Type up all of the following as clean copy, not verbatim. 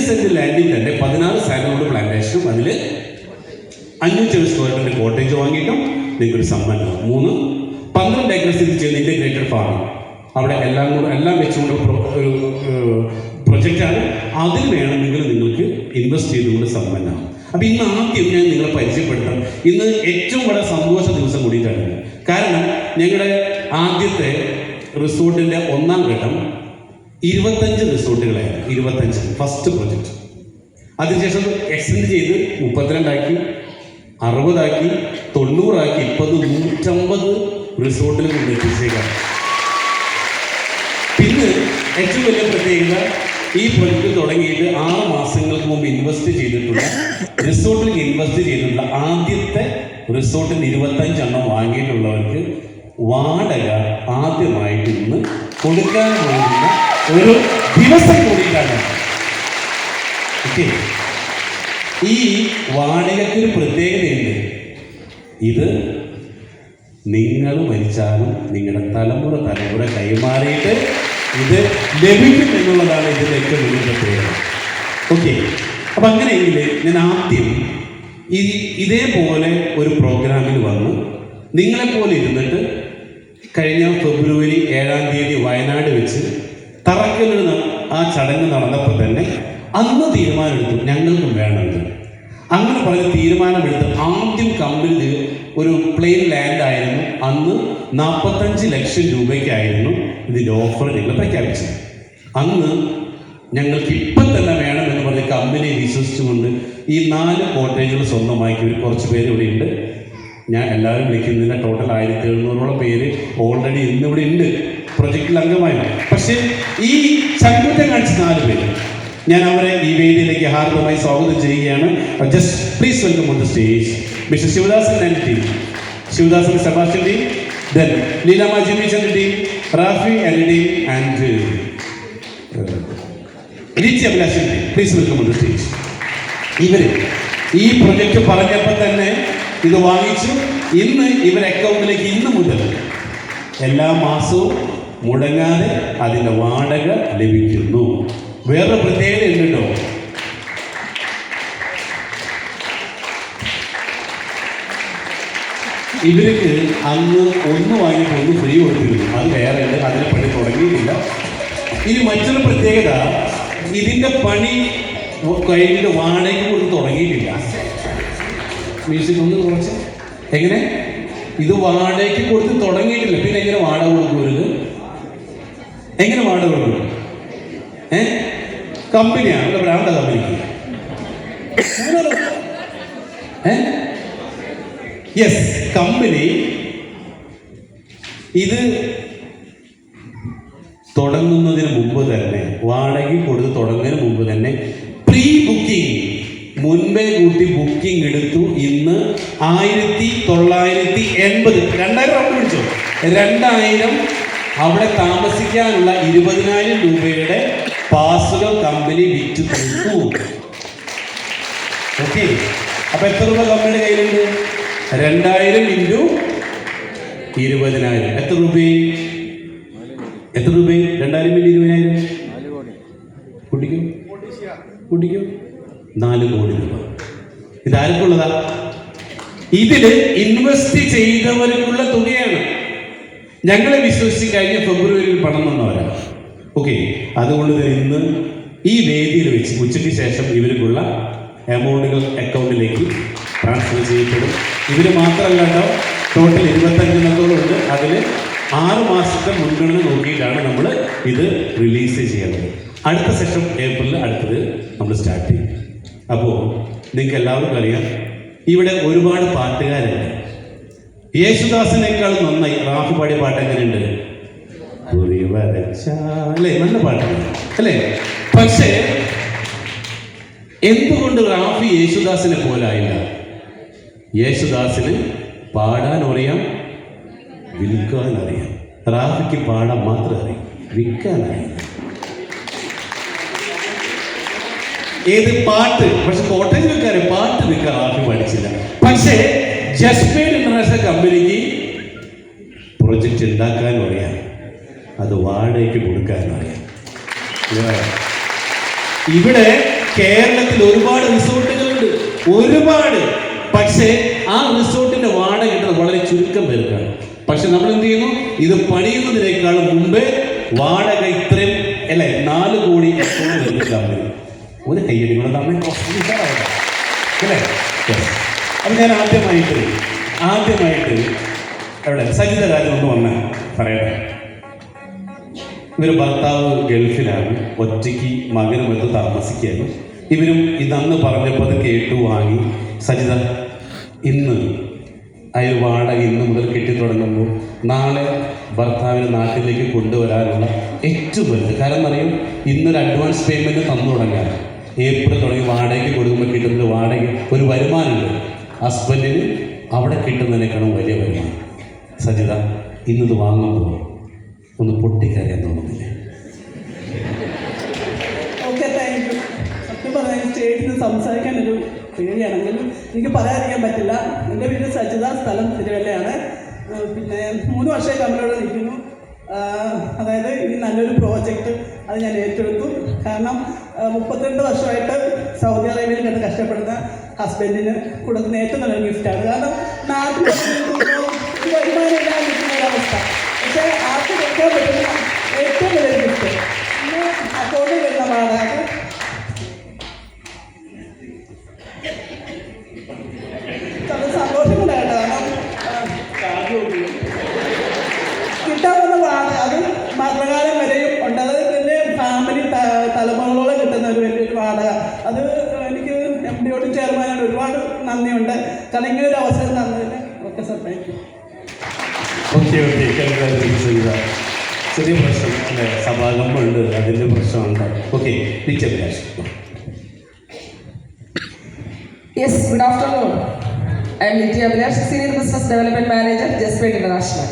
Saint ലാൻഡിൽ തന്നെ 16 sandalwood പ്ലാന്റേഷനും അതിൽ 500 square feet cottage വാങ്ങിയിട്ടും നിങ്ങൾക്കൊരു സമ്മാനം. 3 12 ഏക്കർ സ്ഥിതി ചെയ്യുന്ന ഇന്റഗ്രേറ്റഡ് ഫാമിംഗ്, അവിടെ എല്ലാം വെച്ചുകൊണ്ട് ഒരു പ്രൊജക്റ്റാണ്. അതിൽ വേണം നിങ്ങൾക്ക് ഇൻവെസ്റ്റ് ചെയ്തുകൊണ്ട് സമ്പന്നമാണ്. അപ്പം ഇന്ന് ആദ്യം ഞാൻ നിങ്ങളെ പരിചയപ്പെടുത്താം. ഇന്ന് ഏറ്റവും വളരെ സന്തോഷ ദിവസം കൂടിയിട്ടാണ്. കാരണം ഞങ്ങളുടെ ആദ്യത്തെ റിസോർട്ടിൻ്റെ 1ാം ഘട്ടം 25 റിസോർട്ടുകളായിരുന്നു. 25 ഫസ്റ്റ് പ്രൊജക്റ്റ്. അതിനുശേഷം എക്സ്റ്റെൻഡ് ചെയ്ത് 32 ആക്കി, 60 ആക്കി, 90 ആക്കി, ഇപ്പോൾ 150 റിസോർട്ടിൽ കൊണ്ട് എത്തിച്ചേക്കാം. പിന്നെ ഏറ്റവും വലിയ പ്രത്യേകത, ഈ പ്രൊജക്റ്റ് തുടങ്ങിയിട്ട് 6 മാസങ്ങൾക്ക് മുമ്പ് ഇൻവെസ്റ്റ് ചെയ്തിട്ടുള്ള റിസോർട്ടിലേക്ക് ഇൻവെസ്റ്റ് ചെയ്തിട്ടുള്ള ആദ്യത്തെ റിസോർട്ടിന് 25 എണ്ണം വാങ്ങിയിട്ടുള്ളവർക്ക് വാടക ആദ്യമായിട്ട് ഇന്ന് കൊടുക്കാൻ പോകുന്ന ഒരു ദിവസം കൂടിയിട്ടാണ്. ഓക്കെ, ഈ വാടകയ്ക്കൊരു പ്രത്യേകതയുണ്ട്. ഇത് നിങ്ങൾ മരിച്ചാലും നിങ്ങളുടെ തലമുറ കൈമാറിയിട്ട് ഇത് ലഭിക്കും എന്നുള്ളതാണ് ഇതിൻ്റെ ഏറ്റവും വലിയ പ്രത്യേകത. ഓക്കെ, അപ്പം അങ്ങനെയെങ്കിൽ ഞാൻ ആദ്യം ഇതേപോലെ ഒരു പ്രോഗ്രാമിൽ വന്ന് നിങ്ങളെപ്പോലെ ഇരുന്നിട്ട് കഴിഞ്ഞ ഫെബ്രുവരി 7-ാം തീയതി വയനാട് വെച്ച് തറക്കല്ലിന് ആ ചടങ്ങ് നടന്നപ്പോൾ തന്നെ അന്ന് തീരുമാനമെടുത്തു ഞങ്ങൾക്കും വേണമെന്ന്. അങ്ങനെ പറഞ്ഞ് തീരുമാനമെടുത്ത് ആദ്യം കമ്പനി ഒരു പ്ലെയിൻ ലാൻഡ് ആയിരുന്നു. അന്ന് 45 ലക്ഷം രൂപയ്ക്കായിരുന്നു ഇതിൻ്റെ ഓഫർ ഞങ്ങൾ പ്രഖ്യാപിച്ചത്. അന്ന് ഞങ്ങൾക്ക് ഇപ്പം തന്നെ വേണമെന്ന് പറഞ്ഞ് കമ്പനിയെ വിശ്വസിച്ചുകൊണ്ട് ഈ 4 കോട്ടേജുകൾ സ്വന്തമാക്കി ഒരു കുറച്ച് പേര് ഇവിടെ ഉണ്ട്. ഞാൻ എല്ലാവരും വിളിക്കുന്നതിന് ടോട്ടൽ 1700ഓളം പേര് ഓൾറെഡി ഇന്നിവിടെ ഉണ്ട് പ്രൊജക്റ്റിൽ അംഗമായി. പക്ഷേ ഈ ചങ്കൂറ്റം കാണിച്ച 4 പേര് ഞാൻ അവരെ ഈ വേദിയിലേക്ക് ഹാർദമായി സ്വാഗതം ചെയ്യുകയാണ്. Just please welcome on the stage mister Sivadasan and team, Sivadasan Sebastian team, then Leelamma Jimichan team, Rafi and team and Lichi Abhilashan team. Please welcome on the stage. ഇവര് ഈ പ്രൊജക്റ്റ് പറഞ്ഞപ്പോൾ തന്നെ ഇത് വാങ്ങിച്ചു. ഇന്ന് ഇവരുടെ അക്കൗണ്ടിലേക്ക് ഇന്ന് മുതൽ എല്ലാ മാസവും മുടങ്ങാതെ അതിൻ്റെ വാടക ലഭിക്കുന്നു. വേറൊരു പ്രത്യേകത ഉണ്ട് കേട്ടോ. ഇവർക്ക് അന്ന് 1 വാങ്ങിയപ്പോൾ 1 ഫ്രീ കൊടുത്തിരുന്നു. അത് വേറെ ഉണ്ട്, അതിനെ പണി തുടങ്ങിയിട്ടില്ല. ഇനി മറ്റൊരു പ്രത്യേകത, ഇതിൻ്റെ പണി കഴിഞ്ഞിട്ട് വാടക കൊടുത്ത് തുടങ്ങിയിട്ടില്ല. മ്യൂസിക് ഒന്ന് കുറച്ച് എങ്ങനെ ഇത് വാടകയ്ക്ക് കൊടുത്ത് തുടങ്ങിയിട്ടില്ല. പിന്നെ എങ്ങനെ വാടക കൊടുക്കരുത്? എങ്ങനെ വാടക കൊടുക്കും? കമ്പനിയാണ്, ബ്രാൻഡ് കമ്പനിക്ക്. യെസ്, കമ്പനി ഇത് തുടങ്ങുന്നതിന് മുമ്പ് തന്നെ, വാടക കൊടുത്ത് തുടങ്ങുന്നതിന് മുമ്പ് തന്നെ പ്രീ ബുക്കിംഗ്, മുൻപേ കൂട്ടി ബുക്കിംഗ് എടുത്തു. ഇന്ന് 1980 2000 പിടിച്ചോ, 2000 അവിടെ താമസിക്കാനുള്ള 20,000 രൂപയുടെ പാസുകൾ കമ്പനി വിറ്റ് തീർത്തു. ഓക്കെ, അപ്പൊ എത്ര രൂപ കമ്പനിയുടെ കയ്യിലുണ്ട്? 2000 ഇൻറ്റു 20,000 എത്ര രൂപ? 2000 ഇൻറ്റു 20,000 കൂട്ടിക്കും 4 കോടി രൂപ. ഇതാർക്കുള്ളതാ? ഇതില് ഇൻവെസ്റ്റ് ചെയ്തവർക്കുള്ള തുകയാണ്. ഞങ്ങളെ വിശ്വസിച്ച് കഴിഞ്ഞ ഫെബ്രുവരിയിൽ പണം വന്നവരാണ്. ഓക്കെ, അതുകൊണ്ട് ഇന്ന് ഈ വേദിയിൽ വെച്ച് ഉച്ചയ്ക്ക് ശേഷം ഇവർക്കുള്ള എമൗണ്ടുകൾ അക്കൗണ്ടിലേക്ക് ട്രാൻസ്ഫർ ചെയ്യപ്പെടും. ഇവർ മാത്രമല്ല കേട്ടോ, ടോട്ടൽ 25 ഉണ്ട്. അതിൽ 6 മാസത്തെ മുൻഗണന നോക്കിയിട്ടാണ് നമ്മൾ ഇത് റിലീസ് ചെയ്യുന്നത്. അടുത്ത സെഷൻ ഏപ്രിലിൽ അടുത്തത് നമ്മൾ സ്റ്റാർട്ട് ചെയ്യും. അപ്പോൾ നിങ്ങൾക്ക് എല്ലാവർക്കും അറിയാം, ഇവിടെ ഒരുപാട് പാട്ടുകാരുണ്ട്. യേശുദാസിനേക്കാൾ നന്നായി റാഫി പാടിയ പാട്ട് എങ്ങനെയുണ്ട്? അല്ലേ, നല്ല പാട്ടാണ് അല്ലേ? പക്ഷേ എന്തുകൊണ്ട് റാഫി യേശുദാസിനെ പോലായില്ല? യേശുദാസിന് പാടാൻ അറിയാം, വിൽക്കാൻ അറിയാം. റാഫിക്ക് പാടാൻ മാത്രം അറിയാം, വിൽക്കാൻ അറിയാം. ഏത് പാട്ട്? പക്ഷെ കോട്ടേജ് വെക്കാറ് പാട്ട് വിൽക്കാൻ റാഫി പഠിച്ചില്ല. പക്ഷേ ജസ്മേഡ് ഇന്റർനാഷണൽ കമ്പനിക്ക് പ്രൊജക്റ്റ് ഉണ്ടാക്കാനും അറിയാം, അത് വാടകയ്ക്ക് കൊടുക്കാനും അറിയാം. ഇവിടെ കേരളത്തിൽ ഒരുപാട് റിസോർട്ടുകളുണ്ട്, ഒരുപാട്. പക്ഷേ ആ റിസോർട്ടിന്റെ വാടക കിട്ടുന്നത് വളരെ ചുരുക്കം പേർക്കാണ്. പക്ഷെ നമ്മൾ എന്ത് ചെയ്യുന്നു, ഇത് പണിയുന്നതിനേക്കാളും മുമ്പേ വാടക ഇത്രയും അല്ലേ 4 കോടി ഒരു കയ്യടി കൂടെ തന്നെ അല്ലേ. അപ്പൊ ഞാൻ ആദ്യമായിട്ട് എവിടെ സജിത കാര്യം ഒന്ന് വന്ന് പറയട്ടെ. ഇവർ ഭർത്താവ് ഗൾഫിലാണ്, ഒറ്റയ്ക്ക് മകനുമൊത്ത് താമസിക്കുകയാണ്. ഇവരും ഇതന്ന് പറഞ്ഞപ്പോൾ അത് കേട്ടു വാങ്ങി. സജിത ഇന്ന് അയാൾ വാടക ഇന്ന് മുതൽ കെട്ടിത്തുടങ്ങുമ്പോൾ നാളെ ഭർത്താവിനെ നാട്ടിലേക്ക് കൊണ്ടുവരാനുള്ള ഏറ്റവും വലുത് കാരണം അറിയും, ഇന്നൊരു അഡ്വാൻസ് പേയ്മെൻറ്റ് തന്നു തുടങ്ങാൻ ഏപ്രിൽ തുടങ്ങി വാടകയ്ക്ക് കൊടുക്കുമ്പോൾ കിട്ടുന്നൊരു വാടക ഒരു വരുമാനമുണ്ട്. ഹസ്ബൻഡിന് അവിടെ കിട്ടുന്നതിനേക്കാളും വലിയ വരുമാനം. സജിത ഇന്നത് വാങ്ങുമ്പോൾ ഒന്ന് പൊട്ടിക്കറിയാൻ തോന്നുന്നില്ലേ? Okay, thank U. സത്യം പറഞ്ഞാൽ സ്റ്റേജിൽ സംസാരിക്കാനൊരു പേടിയാണെങ്കിലും എനിക്ക് പറയാതിരിക്കാൻ പറ്റില്ല. എൻ്റെ വീട് സജിത, സ്ഥലം തിരുവല്ലയാണ്. പിന്നെ 3 വർഷമായി കമ്പനിയോട് നിൽക്കുന്നു. അതായത് ഈ നല്ലൊരു പ്രോജക്റ്റ് അത് ഞാൻ ഏറ്റെടുത്തു. കാരണം 32 വർഷമായിട്ട് സൗദി അറേബ്യയിൽ കിടന്ന് കഷ്ടപ്പെടുന്ന ഹസ്ബൻഡിന് കൊടുക്കുന്ന ഏറ്റവും നല്ലൊരു ഗിഫ്റ്റാണ്. കാരണം നാട്ടിൽ വരുമാനമില്ലാതെ നിൽക്കുന്ന ഒരവസ്ഥ, പക്ഷേ ആർക്ക് കൊടുക്കാൻ പറ്റുന്ന ഏറ്റവും നല്ലൊരു ഗിഫ്റ്റ്. ഇന്ന് അക്കൗണ്ടിൽ വരുന്ന വാടക സന്തോഷമുണ്ടായിട്ട്. കാരണം കിട്ടാൻ വന്ന വാടക അത് മരണകാലം വരെയും ഉണ്ട്. അത് എൻ്റെ ഫാമിലി തലമുറകളോളം കിട്ടുന്ന ഒരു വലിയൊരു വാടക. അത് എനിക്ക് MD-യോടും ചെയർമാനോട് ഒരുപാട് നന്ദിയുണ്ട്. കാരണം ഇങ്ങനെ ഒരു അവസരം തന്നതിന്. Okay sir, thank you. ചെറിയ പ്രശ്നം അല്ലേ, സഭാകമ്പുണ്ട്, അതിൻ്റെ പ്രശ്നമുണ്ട്. Okay, yes, good afternoon. I am Litty Abhilash, senior business development manager, ജസ്പേറ്റ് ഇൻ്റർനാഷണൽ.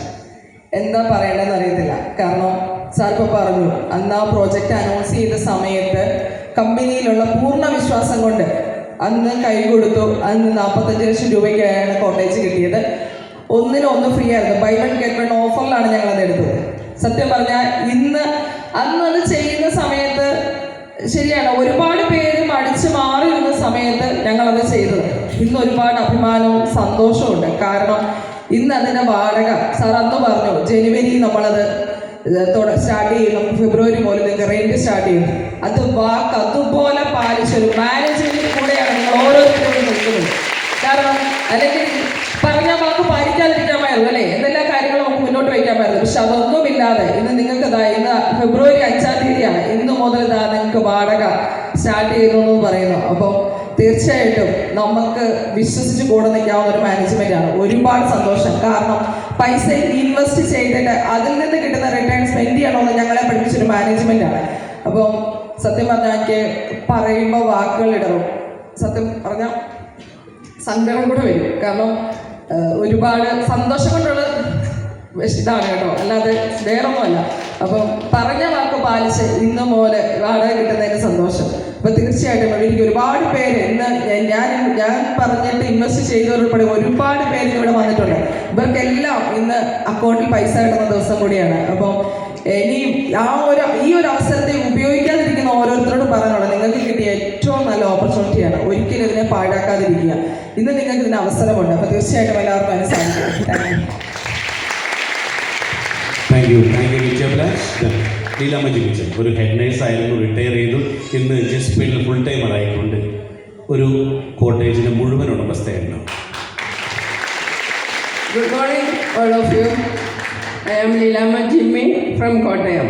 എന്താ പറയേണ്ടതെന്ന് അറിയത്തില്ല. കാരണം സാർ ഇപ്പോൾ പറഞ്ഞു, അന്ന് ആ പ്രോജക്റ്റ് അനൗൺസ് ചെയ്ത സമയത്ത് കമ്പനിയിലുള്ള പൂർണ്ണ വിശ്വാസം കൊണ്ട് അന്ന് കൈ കൊടുത്തു. അന്ന് 45 ലക്ഷം രൂപയ്ക്കാണ് കോട്ടേജ് കിട്ടിയത്. 1-1 ഫ്രീ ആയിരുന്നു. ബൈ 1 ഗെറ്റ് 1 ഓഫറിലാണ് ഞങ്ങളത് എടുത്തത്. സത്യം പറഞ്ഞാൽ അന്നത് ചെയ്യുന്ന സമയത്ത് ശരിയാണ്, ഒരുപാട് പേര് മടിച്ച് മാറി നിന്ന സമയത്ത് ഞങ്ങളത് ചെയ്തത്. ഇന്ന് ഒരുപാട് അഭിമാനവും സന്തോഷവും ഉണ്ട്. കാരണം ഇന്ന് അതിൻ്റെ വാടക സാർ അന്ന് പറഞ്ഞു, ജനുവരി നമ്മളത് സ്റ്റാർട്ട് ചെയ്യണം, ഫെബ്രുവരി മുതൽ നിങ്ങൾക്ക് റെന്റ് സ്റ്റാർട്ട് ചെയ്യും. അത് വാക്ക് അതുപോലെ പാലിച്ചൊരു മാനേജ്മെന്റിൽ കൂടെയാണ് നിങ്ങൾ ഓരോരുത്തരും നിൽക്കുന്നത്. കാരണം അല്ലെങ്കിൽ പറഞ്ഞ വാക്ക് പാലിക്കാതിരിക്കാമായിരുന്നു അല്ലേ, എന്തെല്ലാം കാര്യങ്ങളും നമുക്ക് മുന്നോട്ട് വയ്ക്കാമായിരുന്നു. പക്ഷെ അതൊന്നുമില്ലാതെ ഇന്ന് നിങ്ങൾക്ക് ഇന്ന് ഫെബ്രുവരി 5-ാം തീയതിയാണ്, ഇന്ന് മുതൽ നിങ്ങൾക്ക് വാടക സ്റ്റാർട്ട് ചെയ്യുന്നു എന്ന് പറയുന്നു. അപ്പം തീർച്ചയായിട്ടും നമുക്ക് വിശ്വസിച്ച് കൂടെ നിൽക്കാവുന്ന ഒരു മാനേജ്മെൻറ്റാണ്. ഒരുപാട് സന്തോഷം. കാരണം പൈസ ഇൻവെസ്റ്റ് ചെയ്തിട്ട് അതിൽ നിന്ന് കിട്ടുന്ന റിട്ടേൺ സ്പെൻഡ് ചെയ്യണമെന്ന് ഞങ്ങളെ പഠിപ്പിച്ചൊരു മാനേജ്മെൻറ്റാണ്. അപ്പം സത്യം പറഞ്ഞാൽ എനിക്ക് പറയുമ്പോൾ വാക്കുകൾ ഇടറും. സത്യം പറഞ്ഞാൽ സങ്കടം കൂടെ വരും. കാരണം ഒരുപാട് സന്തോഷം കൊണ്ടുള്ള ഇതാണ് കേട്ടോ, അല്ലാതെ വേറൊന്നുമല്ല. അപ്പം പറഞ്ഞ വാക്ക് പാലിച്ച് ഇന്ന് പോലെ വാടക കിട്ടുന്നതിന് സന്തോഷം. അപ്പം തീർച്ചയായിട്ടും എനിക്ക് ഒരുപാട് പേര് ഇന്ന് ഞാൻ പറഞ്ഞിട്ട് ഇൻവെസ്റ്റ് ചെയ്തവരുൾപ്പെടെ ഒരുപാട് പേര് ഇവിടെ വന്നിട്ടുണ്ട്. ഇവർക്കെല്ലാം ഇന്ന് അക്കൗണ്ടിൽ പൈസ കിട്ടുന്ന ദിവസം കൂടിയാണ്. അപ്പം ഇനിയും ഈ ഒരു അവസരത്തെ ഉപയോഗിക്കാതിരിക്കുന്ന ഓരോരുത്തരോടും പറയാനുള്ളത്, നിങ്ങൾക്ക് കിട്ടിയ ഏറ്റവും നല്ല ഓപ്പർച്യൂണിറ്റിയാണ്. ഒരിക്കലും ഇതിനെ പാഴാക്കാതിരിക്കുക. ഇന്ന് നിങ്ങൾക്ക് ഇതിന് അവസരമുണ്ട്. അപ്പോൾ തീർച്ചയായിട്ടും എല്ലാവർക്കും അതിന് സാധിക്കും. താങ്ക് യു ലീലാമ്മ ജിമിച്ചൻ ഒരു ഹെഡ് നേഴ്സ് ആയിരുന്നു, റിട്ടയർ ചെയ്തു. ഇന്ന് ജസ്പീഡിൽ ഫുൾ ടൈമർ ആയിക്കൊണ്ട് ഒരു കോട്ടേജിൻ്റെ മുഴുവൻ ഉടമസ്ഥയായിരുന്നു. Good morning, all of you. I am Leelama Jimmy from Kottayam.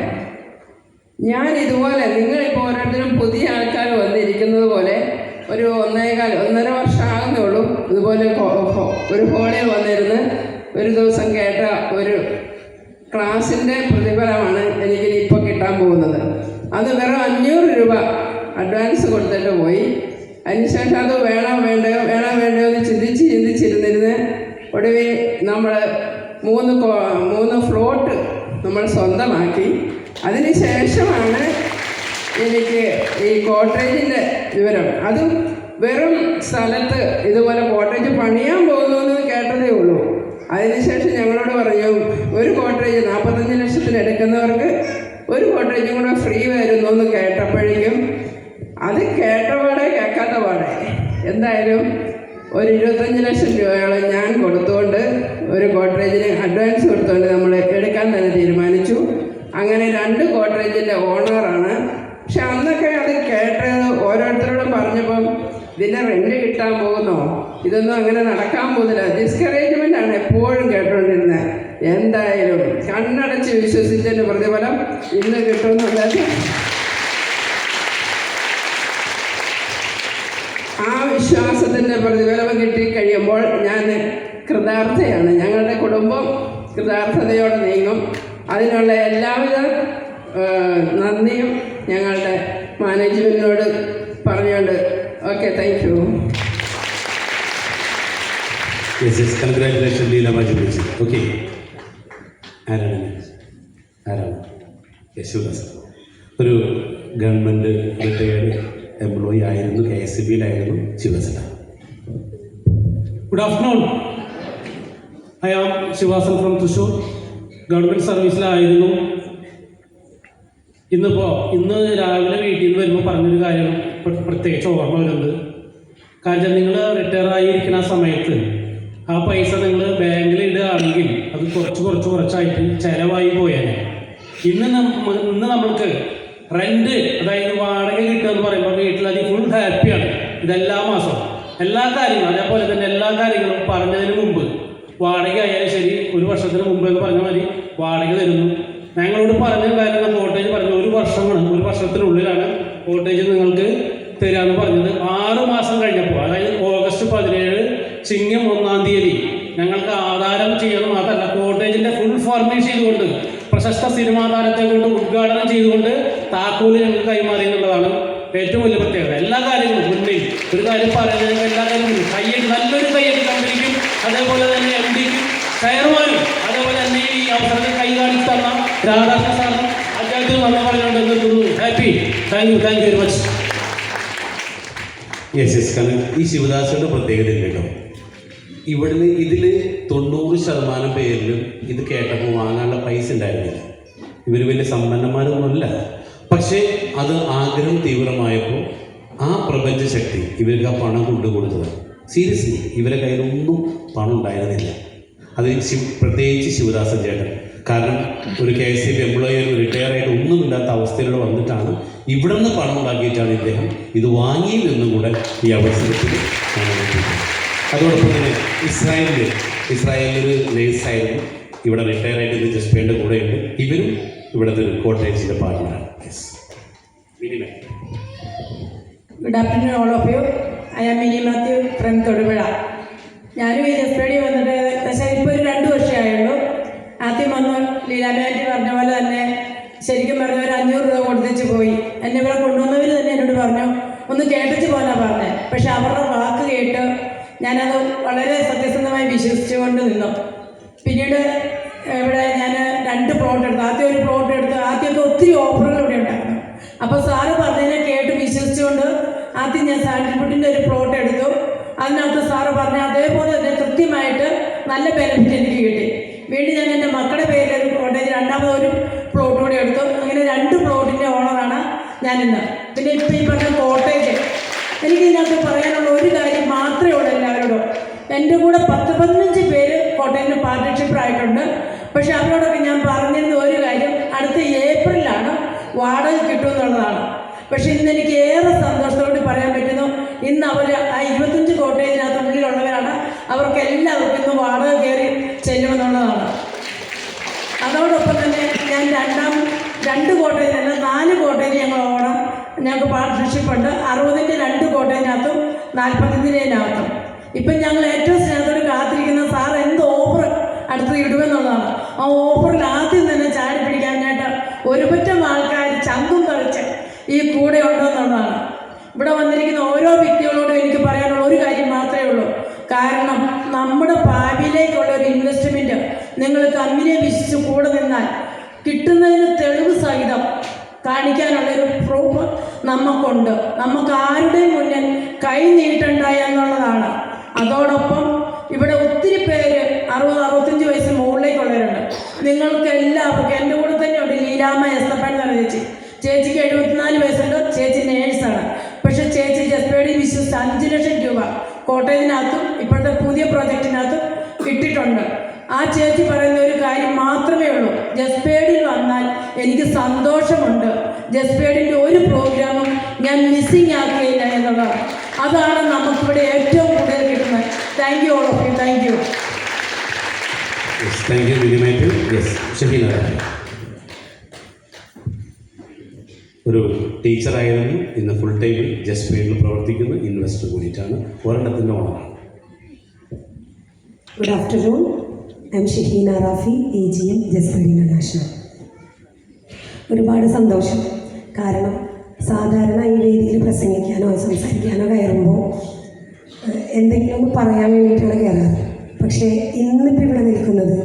ഞാൻ ഇതുപോലെ നിങ്ങളിപ്പോൾ ഓരോരുത്തരും പുതിയ ആൾക്കാർ വന്നിരിക്കുന്നത് പോലെ ഒരു 1.5 വർഷം ആകുന്നേ ഉള്ളൂ. ഇതുപോലെ ഒരു ഹോളിൽ വന്നിരുന്ന് ഒരു ദിവസം കേട്ട ഒരു ക്ലാസിൻ്റെ പ്രതിഫലമാണ് എനിക്കിനി ഇപ്പോൾ കിട്ടാൻ പോകുന്നത്. അത് വെറും 500 രൂപ അഡ്വാൻസ് കൊടുത്തിട്ട് പോയി. അതിനുശേഷം അത് വേണോ വേണ്ടയോ എന്ന് ചിന്തിച്ചിരുന്നിരുന്ന് ഒടുവിൽ നമ്മൾ 3 ഫ്ലോട്ട് നമ്മൾ സ്വന്തമാക്കി. അതിന് ശേഷമാണ് എനിക്ക് ഈ കോട്ടേജിൻ്റെ വിവരം. അത് വെറും സ്ഥലത്ത് ഇതുപോലെ കോട്ടേജ് പണിയാൻ പോകുന്നു എന്ന് കേട്ടതേ ഉള്ളൂ. അതിനുശേഷം ഞങ്ങളോട് പറഞ്ഞു, ഒരു കോട്ടേജ് 45 ലക്ഷത്തിന് എടുക്കുന്നവർക്ക് ഒരു കോട്ടേജും കൂടെ ഫ്രീ വരുന്നു എന്ന് കേട്ടപ്പോഴേക്കും അത് കേട്ടപാടെ കേൾക്കാത്ത പാടെ എന്തായാലും ഒരു 25 ലക്ഷം രൂപയോളം ഞാൻ കൊടുത്തുകൊണ്ട് ഒരു കോട്ടേജിന് അഡ്വാൻസ് കൊടുത്തുകൊണ്ട് നമ്മൾ എടുക്കാൻ തന്നെ തീരുമാനിച്ചു. അങ്ങനെ 2 കോട്ടേജിൻ്റെ ഓണറാണ്. പക്ഷെ അന്നൊക്കെ അത് കേട്ടത് ഓരോരുത്തരോടും പറഞ്ഞപ്പം ഇതിൻ്റെ റെൻറ്റ് കിട്ടാൻ പോകുന്നോ, ഇതൊന്നും അങ്ങനെ നടക്കാൻ പോകുന്നില്ല, ഡിസ്കറേജ്മെൻ്റ് ആണ് എപ്പോഴും കേട്ടുകൊണ്ടിരുന്നത്. എന്തായാലും കണ്ണടച്ച് വിശ്വസിച്ചതിൻ്റെ പ്രതിഫലം ഇന്ന് കിട്ടുമെന്നുള്ളത് ആ വിശ്വാസത്തിൻ്റെ പ്രതിഫലം കിട്ടിക്കഴിയുമ്പോൾ ഞാൻ കൃതാർത്ഥയാണ്. ഞങ്ങളുടെ കുടുംബം കൃതാർത്ഥതയോടെ നീങ്ങും. അതിനുള്ള എല്ലാവിധ നന്ദിയും ഞങ്ങളുടെ മാനേജ്മെൻറ്റിനോട് പറഞ്ഞുകൊണ്ട് okay, thank you. Congratulation Leelamma Jimmy. Okay, ആരാണ് യശോദാസ്? ഒരു ഗവൺമെൻറ് റിട്ടയേർഡ് എംപ്ലോയി ആയിരുന്നു, KSBയിലായിരുന്നു Sivadasan. Good afternoon. I am Shivasan from Thrissur. Government സർവീസിലായിരുന്നു. ഇന്ന് രാവിലെ വീട്ടിൽ നിന്ന് വരുമ്പോൾ പറഞ്ഞൊരു കാര്യം പ്രത്യേകിച്ച് ഓർമ്മ വരുന്നത്. കാരണം നിങ്ങൾ റിട്ടയർ ആയിരിക്കുന്ന ആ സമയത്ത് ആ പൈസ നിങ്ങൾ ബാങ്കിൽ ഇടുകയാണെങ്കിൽ അത് കുറച്ചായിട്ട് ചിലവായി പോയാൽ ഇന്ന് നമ്മൾക്ക് റെൻറ്റ്, അതായത് വാടക കിട്ടുക എന്ന് പറയുമ്പോൾ വീട്ടിലത് ഫുൾ ഹാപ്പിയാണ്. ഇതെല്ലാ മാസവും എല്ലാ കാര്യങ്ങളും, അതേപോലെ തന്നെ എല്ലാ കാര്യങ്ങളും പറഞ്ഞതിന് മുമ്പ് വാടക ആയാലും ശരി, 1 വർഷത്തിന് മുമ്പ് എന്ന് പറഞ്ഞ മാതിരി വാടക തരുന്നു. ഞങ്ങളോട് പറഞ്ഞ കാര്യങ്ങൾ കോട്ടേജ് പറഞ്ഞു 1 വർഷത്തിനുള്ളിലാണ് കോട്ടേജ് നിങ്ങൾക്ക് തരാമെന്ന് പറഞ്ഞത്. 6 മാസം കഴിഞ്ഞപ്പോൾ, അതായത് ഓഗസ്റ്റ് 17 ചിങ്ങം 1-ാം തീയതി ഞങ്ങൾക്ക് ആധാരം ചെയ്യുന്നത് മാത്രമല്ല, കോട്ടേജിൻ്റെ ഫുൾ ഫർണിഷ് ചെയ്തുകൊണ്ട് പ്രശസ്ത സിനിമാ താരത്തെ കൊണ്ട് ഉദ്ഘാടനം ചെയ്തുകൊണ്ട് താക്കോല് ഞങ്ങൾക്ക് കൈമാറി എന്നുള്ളതാണ് ഏറ്റവും വലിയ പ്രത്യേകത. എല്ലാ കാര്യങ്ങളും മുന്നിൽ ഒരു കാര്യം പറയുന്നത് എല്ലാ കാര്യങ്ങളും കയ്യടി, നല്ലൊരു കയ്യടി കമ്പനിക്കും അതേപോലെ തന്നെ MDക്കും ചെയർമാനും അതേപോലെ തന്നെ ഈ അവസരത്തിൽ കൈ കാണിച്ചു തന്ന രാധാകൃഷ്ണ സാറിനും അദ്ദേഹത്തിന് നന്ദി പറഞ്ഞുകൊണ്ട് നിർത്തുന്നു. Happy, thank you very much. കാരണം ഈ ശിവദാസയുടെ പ്രത്യേകത കേട്ടോ, ഇവിടുന്ന് ഇതിൽ 90% പേരിലും ഇത് കേട്ടപ്പോൾ വാങ്ങാനുള്ള പൈസ ഉണ്ടായിരുന്നില്ല. ഇവർ വലിയ സമ്പന്നന്മാരൊന്നുമല്ല. പക്ഷേ അത് ആഗ്രഹം തീവ്രമായപ്പോൾ ആ പ്രപഞ്ചശക്തി ഇവർക്ക് ആ പണം കൊണ്ടുകൊടുത്തത്. സീരിയസ്ലി ഇവരുടെ കയ്യിലൊന്നും പണം ഉണ്ടായിരുന്നില്ല. അത് പ്രത്യേകിച്ച് ശിവദാസൻ ചേട്ടൻ. കാരണം ഒരു KSB എംപ്ലോയി റിട്ടയർ ആയിട്ട് ഒന്നുമില്ലാത്ത അവസ്ഥയിലൂടെ വന്നിട്ടാണ് ഇവിടെ നിന്ന് പണം ഉണ്ടാക്കിയിട്ടാണ് ഇദ്ദേഹം ഇത് വാങ്ങിയതെന്നും കൂടെ ഈ അവസരത്തിൽ അതോടൊപ്പം തന്നെ ഇസ്രായേലിലൊരു നേഴ്സായിരുന്നു, ഇവിടെ റിട്ടയർ ആയിട്ട് ഇത് ജസ്പേൻ്റെ കൂടെയുണ്ട്. ഇവരും ഇവിടുത്തെ ഒരു കോട്ടേജിൻ്റെ പാർട്ട്ണറാണ്. Good afternoon all of you. I am Mini Mathew from Thodupuzha. ഞാനും ഈ ജസ്പേടി വന്നിട്ട് പക്ഷേ ഇപ്പോൾ ഒരു 2 വർഷമേ ആയുള്ളൂ. ആദ്യം വന്ന് ലീലാമാറ്റി പറഞ്ഞ പോലെ തന്നെ ശരിക്കും പറഞ്ഞ ഒരു 500 രൂപ കൊടുത്തേച്ച് പോയി. എന്നെ ഇവിടെ കൊണ്ടുവന്നവർ തന്നെ എന്നോട് പറഞ്ഞു ഒന്ന് കേട്ടിച്ച് പോകാനാണ് പറഞ്ഞത്. പക്ഷെ അവരുടെ വാക്ക് കേട്ട് ഞാനത് വളരെ സത്യസന്ധമായി വിശ്വസിച്ചുകൊണ്ട് നിന്നു. പിന്നീട് ഇവിടെ ഞാൻ 2 പ്ലോട്ട് എടുത്തു. ആദ്യം ഒരു പ്ലോട്ട് എടുത്തു. ആദ്യമൊക്കെ ഒത്തിരി ഓഫറുകൾ ഇവിടെ ഉണ്ടായിരുന്നു. അപ്പോൾ സാറ് പറഞ്ഞതിനെ കേട്ട് വിശ്വസിച്ചുകൊണ്ട് ആദ്യം ഞാൻ സാൻഡിൽവുഡിൻ്റെ ഒരു പ്ലോട്ട് എടുത്തു. അതിനകത്ത് സാറ് പറഞ്ഞ അതേപോലെ തന്നെ കൃത്യമായിട്ട് നല്ല ബെനിഫിറ്റ് എനിക്ക് കിട്ടി. വീണ്ടും ഞാൻ എൻ്റെ മക്കളുടെ പേരിൽ ഒരു കോട്ടേജ് 2ാമതൊരു പ്ലോട്ട് കൂടി എടുത്തു. അങ്ങനെ 2 പ്ലോട്ടിൻ്റെ ഓണറാണ് ഞാനിന്ന്. പിന്നെ ഇപ്പോൾ ഈ പറഞ്ഞ കോട്ടേജ്, എനിക്ക് ഇതിനകത്ത് പറയാനുള്ള ഒരു കാര്യം മാത്രമേ ഉള്ളൂ എല്ലാവരോടും. എൻ്റെ കൂടെ 10-15 പേര് കോട്ടയത്തിന് പാർട്ട്ണർഷിപ്പായിട്ടുണ്ട്. പക്ഷെ അവരോടൊക്കെ ഞാൻ പറഞ്ഞിരുന്ന ഒരു കാര്യം, അടുത്ത ഏപ്രിലാണ് വാടക കിട്ടുമെന്നുള്ളതാണ്. പക്ഷെ ഇന്ന് എനിക്ക് ഏറെ സന്തോഷത്തോടെ പറയാൻ പറ്റുന്നു, ഇന്ന് അവർ ആ 25 കോട്ടേജിനകത്ത് ഉള്ളിലുള്ളവരാണ്. അവർക്ക് എല്ലാവർക്കും ഇന്ന് വാടക കയറി ചെല്ലുമെന്നുള്ളതാണ്. അതോടൊപ്പം തന്നെ ഞാൻ 2 കോട്ടേജിനല്ല 4 കോട്ടേജ് ഞങ്ങൾ ഓണം ഞങ്ങൾക്ക് പാർട്ട്ണർഷിപ്പുണ്ട്. 60ൻ്റെ 2 കോട്ടേജിനകത്തും 45-നകത്തും. ഇപ്പം ഞങ്ങൾ ഏറ്റവും സ്നേഹത്തോട് കാത്തിരിക്കുന്ന സാർ എന്ത് ഓഫർ അടുത്ത് ഇടുമെന്നുള്ളതാണ്. ആ ഓഫറിൽ ആദ്യം തന്നെ ചാടി പിടിക്കാനായിട്ട് ഒരുപറ്റം ആൾക്കാർ ചങ്കും കളിച്ച് ഈ കൂടെ ഉണ്ടെന്നുള്ളതാണ്. ഇവിടെ വന്നിരിക്കുന്ന ഓരോ വ്യക്തികളോടും എനിക്ക് പറയാനുള്ള ഒരു കാര്യം മാത്രമേ ഉള്ളൂ. കാരണം നമ്മുടെ ഭാവിയിലേക്കുള്ള ഒരു ഇൻവെസ്റ്റ്മെൻറ്റ് നിങ്ങൾ കമ്പനിയെ വിശ്വസിച്ച് കൂടെ നിന്നാൽ കിട്ടുന്നതിന് തെളിവ് സഹിതം കാണിക്കാനുള്ളൊരു പ്രൂഫ് നമുക്കുണ്ട്. നമുക്ക് ആരുടെയും മുന്നിൽ കൈ നീട്ടണ്ട എന്നുള്ളതാണ്. അതോടൊപ്പം ഇവിടെ ഒത്തിരി പേര് 60-65 വയസ്സിന് മുകളിലേക്കുള്ളവരുണ്ട്. നിങ്ങൾക്ക് എല്ലാവർക്കും എൻ്റെ കൂടെ തന്നെ ഉണ്ട് ലീലാമ്മ എസ്തപ്പൻ എന്ന് പറഞ്ഞ ചേച്ചിക്ക് 74 വയസ്സുണ്ട്. ചേച്ചി നേഴ്സാണ്. പേടി വിശ്വസിച്ച് 5 ലക്ഷം രൂപ കോട്ടയത്തിനകത്തും ഇപ്പോഴത്തെ പുതിയ പ്രോജക്റ്റിനകത്തും ഇട്ടിട്ടുണ്ട്. ആ ചേച്ചി പറയുന്ന ഒരു കാര്യം മാത്രമേ ഉള്ളൂ, ജസ്പേഡിൽ വന്നാൽ എനിക്ക് സന്തോഷമുണ്ട്, ജസ്പേഡിൻ്റെ ഒരു പ്രോഗ്രാമും ഞാൻ മിസ്സിങ് ആക്കുകയില്ല എന്നുള്ളതാണ്. അതാണ് നമുക്കിവിടെ ഏറ്റവും കൂടുതൽ കിട്ടുന്നത്. Thank you all of you. Thank you. Thank you മിനിമേറ്റ്. യെസ്, ഷഹീന. ഒരു ടീച്ചറായിരുന്നു, ഇന്ന് ഫുൾ ടൈമിൽ ജസ്പേഡിൽ പ്രവർത്തിക്കുന്ന ഇൻവെസ്റ്റർ കൂടിയിട്ടാണ്, ഒരെണ്ണത്തിൻ്റെ ഓണറാണ്. Good afternoon. I'm Shahina Rafi, AGM, Jasper International. ഒരുപാട് സന്തോഷം. കാരണം സാധാരണ ഈ വേദിയിൽ പ്രസംഗിക്കാനോ സംസാരിക്കാനോ കയറുമ്പോൾ എന്തെങ്കിലും ഒന്ന് പറയാൻ വേണ്ടിയിട്ടാണ് കയറാറ്. പക്ഷേ ഇന്നിപ്പോൾ ഇവിടെ നിൽക്കുന്നത്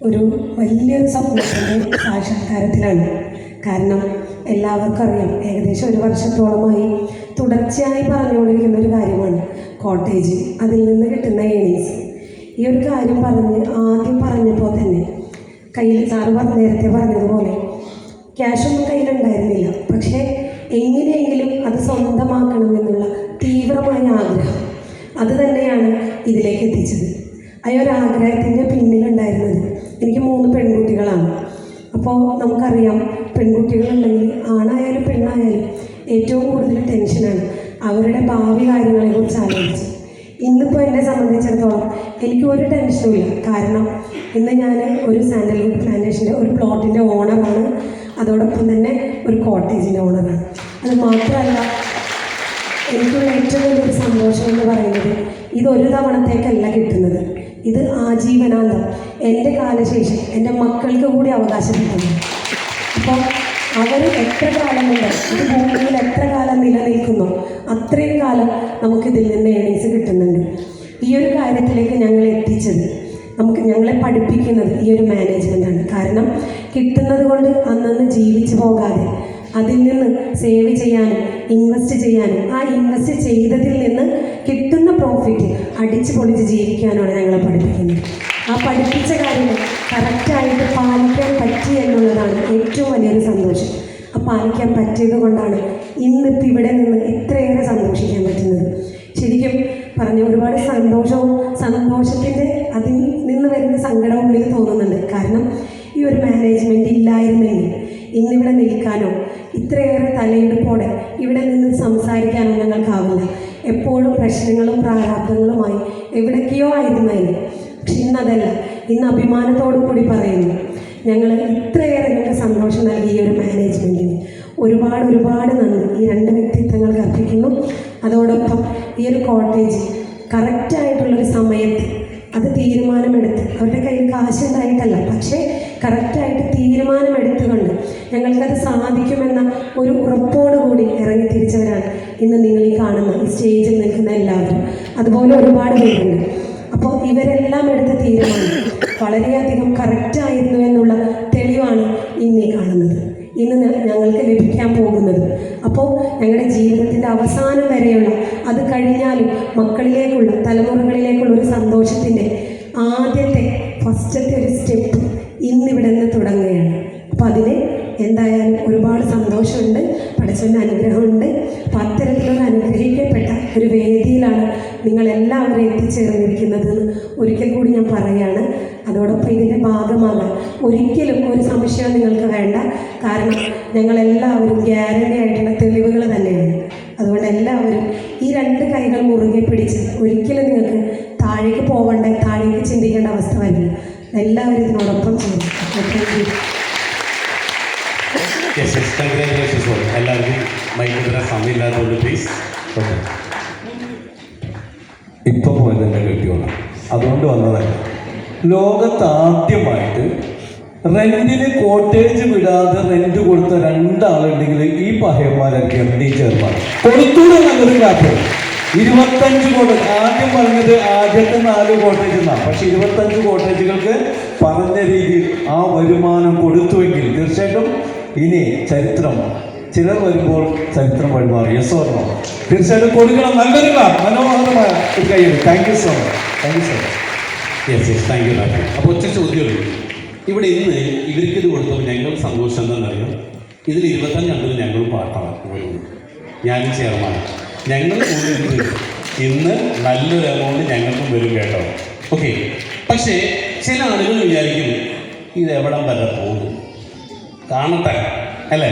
ഒരു വലിയൊരു സ്വപ്നത്തിൻ്റെ സാക്ഷാത്കാരത്തിലാണ്. കാരണം എല്ലാവർക്കും അറിയാം, ഏകദേശം 1 വർഷത്തോളമായി തുടർച്ചയായി പറഞ്ഞുകൊണ്ടിരിക്കുന്ന ഒരു കാര്യമാണ് കോട്ടേജ്, അതിൽ നിന്ന് കിട്ടുന്ന ഏണിങ്സ്. ഈ ഒരു കാര്യം ആദ്യം പറഞ്ഞപ്പോൾ തന്നെ കയ്യിൽ നേരത്തെ പറഞ്ഞതുപോലെ ക്യാഷൊന്നും കയ്യിലുണ്ടായിരുന്നില്ല. പക്ഷേ എങ്ങനെയെങ്കിലും അത് സ്വന്തമാക്കണമെന്നുള്ള തീവ്രമായ ആഗ്രഹം അത് തന്നെയാണ് ഇതിലേക്ക് എത്തിച്ചത്. ആ ഒരു ആഗ്രഹത്തിൻ്റെ പിന്നിലുണ്ടായിരുന്നത്, എനിക്ക് 3 പെൺകുട്ടികളാണ്. അപ്പോൾ നമുക്കറിയാം, പെൺകുട്ടികളുണ്ടെങ്കിൽ ആണായാലും പെണ്ണായാലും ഏറ്റവും കൂടുതൽ ടെൻഷനാണ് അവരുടെ ഭാവി കാര്യങ്ങളെക്കുറിച്ച് ആലോചിച്ച്. ഇന്നിപ്പോൾ എന്നെ സംബന്ധിച്ചിടത്തോളം എനിക്ക് ഒരു ടെൻഷനും ഇല്ല. കാരണം ഇന്ന് ഞാൻ ഒരു സാൻഡൽവുഡ് പ്ലാന്റേഷൻ്റെ ഒരു പ്ലോട്ടിൻ്റെ ഓണറാണ്, അതോടൊപ്പം തന്നെ ഒരു കോട്ടേജിൻ്റെ ഓണറാണ്. അത് മാത്രമല്ല, എനിക്കുള്ള ഏറ്റവും വലിയൊരു സന്തോഷം എന്ന് പറയുന്നത് ഇതൊരു തവണത്തേക്കല്ല കിട്ടുന്നത്, ഇത് ആജീവനാന്തം എൻ്റെ കാലശേഷം എൻ്റെ മക്കൾക്ക് കൂടി അവകാശപ്പെടുന്നു. അപ്പോൾ അവർ എത്ര കാലമുണ്ട്, ഇത് ഭൂമിയിൽ എത്ര കാലം നിലനിൽക്കുന്നോ അത്രയും കാലം നമുക്കിതിൽ നിന്ന് ഏണിങ്സ് കിട്ടുന്നുണ്ട്. ഈ ഒരു കാര്യത്തിലേക്ക് ഞങ്ങളെ എത്തിച്ചത്, ഞങ്ങളെ പഠിപ്പിക്കുന്നത് ഈ ഒരു മാനേജ്മെൻറ്റാണ്. കാരണം കിട്ടുന്നത് കൊണ്ട് അന്നന്ന് ജീവിച്ചു പോകാതെ അതിൽ നിന്ന് സേവ് ചെയ്യാനും ഇൻവെസ്റ്റ് ചെയ്യാനും ആ ഇൻവെസ്റ്റ് ചെയ്തതിൽ നിന്ന് കിട്ടുന്ന പ്രോഫിറ്റ് അടിച്ചു പൊളിച്ച് ജീവിക്കാനാണ് ഞങ്ങളെ പഠിപ്പിക്കുന്നത്. ആ പഠിപ്പിച്ച കാര്യങ്ങൾ കറക്റ്റായിട്ട് പാലിക്കാൻ പറ്റി എന്നുള്ളതാണ് ഏറ്റവും വലിയൊരു സന്തോഷം. ആ പാലിക്കാൻ പറ്റിയത് കൊണ്ടാണ് ഇന്നിപ്പോൾ ഇവിടെ നിന്ന് ഇത്രയേറെ സന്തോഷിക്കാൻ പറ്റുന്നത്. ശരിക്കും പറഞ്ഞ ഒരുപാട് സന്തോഷത്തിൻ്റെ അതിൽ നിന്ന് വരുന്ന സങ്കടവും ഉള്ളിൽ തോന്നുന്നുണ്ട്. കാരണം ഈ ഒരു മാനേജ്മെൻറ്റ് ഇല്ലായിരുന്നെങ്കിൽ ഇന്നിവിടെ നിൽക്കാനോ ഇത്രയേറെ തലയെടുപ്പോടെ ഇവിടെ നിന്ന് സംസാരിക്കാനോ ഞങ്ങൾക്കാവില്ല. എപ്പോഴും പ്രശ്നങ്ങളും പ്രാരാബ്ദങ്ങളുമായി എവിടേക്കെയോ ആയിരുന്നതിന്. പക്ഷെ ഇന്നതല്ല, ഇന്ന് അഭിമാനത്തോടു കൂടി പറയുന്നു, ഞങ്ങൾ ഇത്രയേറെ ഞങ്ങൾക്ക് സന്തോഷം നൽകി ഈ ഒരു മാനേജ്മെൻറ്റിന് ഒരുപാട് നന്ദി ഈ 2 വ്യക്തിത്വങ്ങൾക്ക് അർപ്പിക്കുന്നു. അതോടൊപ്പം ഈ ഒരു കോട്ടേജ് കറക്റ്റായിട്ടുള്ളൊരു സമയത്ത് അത് തീരുമാനമെടുത്ത്, അവരുടെ കയ്യിൽ കാശുണ്ടായിട്ടല്ല, പക്ഷേ കറക്റ്റായിട്ട് തീരുമാനമെടുത്തുകൊണ്ട് ഞങ്ങൾക്കത് സാധിക്കുമെന്ന ഒരു ഉറപ്പോടുകൂടി ഇറങ്ങി തിരിച്ചവരാണ് ഇന്ന് നിങ്ങൾ ഈ കാണുന്ന ഈ സ്റ്റേജിൽ നിൽക്കുന്ന എല്ലാവരും. അതുപോലെ ഒരുപാട് പേരുണ്ട്. അപ്പോൾ ഇവരെല്ലാം എടുത്ത തീരുമാനം വളരെയധികം കറക്റ്റായിരുന്നു എന്നുള്ള തെളിവാണ് ഇന്ന് ഈ കാണുന്നത്, ഇന്ന് ഞങ്ങൾക്ക് ലഭിക്കാൻ പോകുന്നത്. അപ്പോൾ ഞങ്ങളുടെ ജീവിതത്തിൻ്റെ അവസാനം വരെയുള്ള, അത് കഴിഞ്ഞാലും മക്കളിലേക്കുള്ള തലമുറകളിലേക്കുള്ള ഒരു സന്തോഷത്തിൻ്റെ ഫസ്റ്റത്തെ ഒരു സ്റ്റെപ്പ് ഇന്നിവിടെ നിന്ന് തുടങ്ങുകയാണ്. അപ്പോൾ അതിന് എന്തായാലും ഒരുപാട് സന്തോഷമുണ്ട്, പഠിച്ചവൻ്റെ അനുഗ്രഹമുണ്ട്. അപ്പോൾ അത്തരത്തിലൊരു അനുഗ്രഹിക്കപ്പെട്ട ഒരു വേദിയിലാണ് നിങ്ങളെല്ലാവരും എത്തിച്ചേർന്നിരിക്കുന്നതെന്ന് ഒരിക്കൽ കൂടി ഞാൻ പറയുകയാണ്. അതോടൊപ്പം ഇതിൻ്റെ ഭാഗമാകാൻ ഒരിക്കലും ഒരു സംശയം നിങ്ങൾക്ക് വേണ്ട. കാരണം ഞങ്ങളെല്ലാവരും ഗ്യാരണ്ടി ആയിട്ടുള്ള തെളിവുകൾ തന്നെയാണ്. അതുകൊണ്ട് എല്ലാവരും ഈ 2 കൈകൾ മുറുകെ പിടിച്ച് ഒരിക്കലും നിങ്ങൾക്ക് താഴേക്ക് പോകേണ്ട, താഴേക്ക് ചിന്തിക്കേണ്ട അവസ്ഥ വരില്ല. എല്ലാവരും ഇതിനോടൊപ്പം ചെയ്യും. എല്ലാവർക്കും മൈക്ക് സമയമില്ലാത്തതുകൊണ്ട് പ്ലീസ്. ഇപ്പം പോയത് എൻ്റെ കെട്ടിയോളാണ്, അതുകൊണ്ട് വന്നതല്ല. ലോകത്ത് ആദ്യമായിട്ട് റെന്റിന് കോട്ടേജ് വിടാതെ റെന്റ് കൊടുത്ത 2 ആളുണ്ടെങ്കിൽ ഈ പഹയന്മാരൊക്കെ MD ചെയർമാൻ കൊടുത്തൂടെ നല്ലൊരു കാറ്റ്. 25 കോട്ടേജ്, ആദ്യം പറഞ്ഞത് ആദ്യത്തെ 4 കോട്ടേജ് എന്നാണ്, പക്ഷെ 25 കോട്ടേജുകൾക്ക് പറഞ്ഞ രീതിയിൽ ആ വരുമാനം കൊടുത്തുവെങ്കിൽ തീർച്ചയായിട്ടും ഇനി ചരിത്രം, ചിലർ വരുമ്പോൾ ചരിത്രം വഴിമാറി. യെസ് ഓർമ്മ തീർച്ചയായിട്ടും കൊടുക്കണം. നല്ലൊരു മനോഹരമായ ഒരു കൈയ്യടി. Thank you so much. Thank you so much. Yes thank you. അപ്പോൾ ഒറ്റ ചോദ്യമുള്ളൂ. ഇവിടെ ഇന്ന് ഇവർക്കിത് കൊടുത്തപ്പോൾ ഞങ്ങൾ സന്തോഷം എന്താണെന്നറിയാം, ഇതിൽ 25 ഞങ്ങളും പാട്ടാണ്, ഞാനും ചെയർമാൻ. ഞങ്ങൾ കൂടി ഇന്ന് നല്ലൊരു എമൗണ്ട് ഞങ്ങൾക്കും വരും കേട്ടോ. ഓക്കെ, പക്ഷേ ചില ആളുകൾ വിചാരിക്കും ഇത് എവിടം വരെ പോകും, കാണട്ടെ അല്ലേ?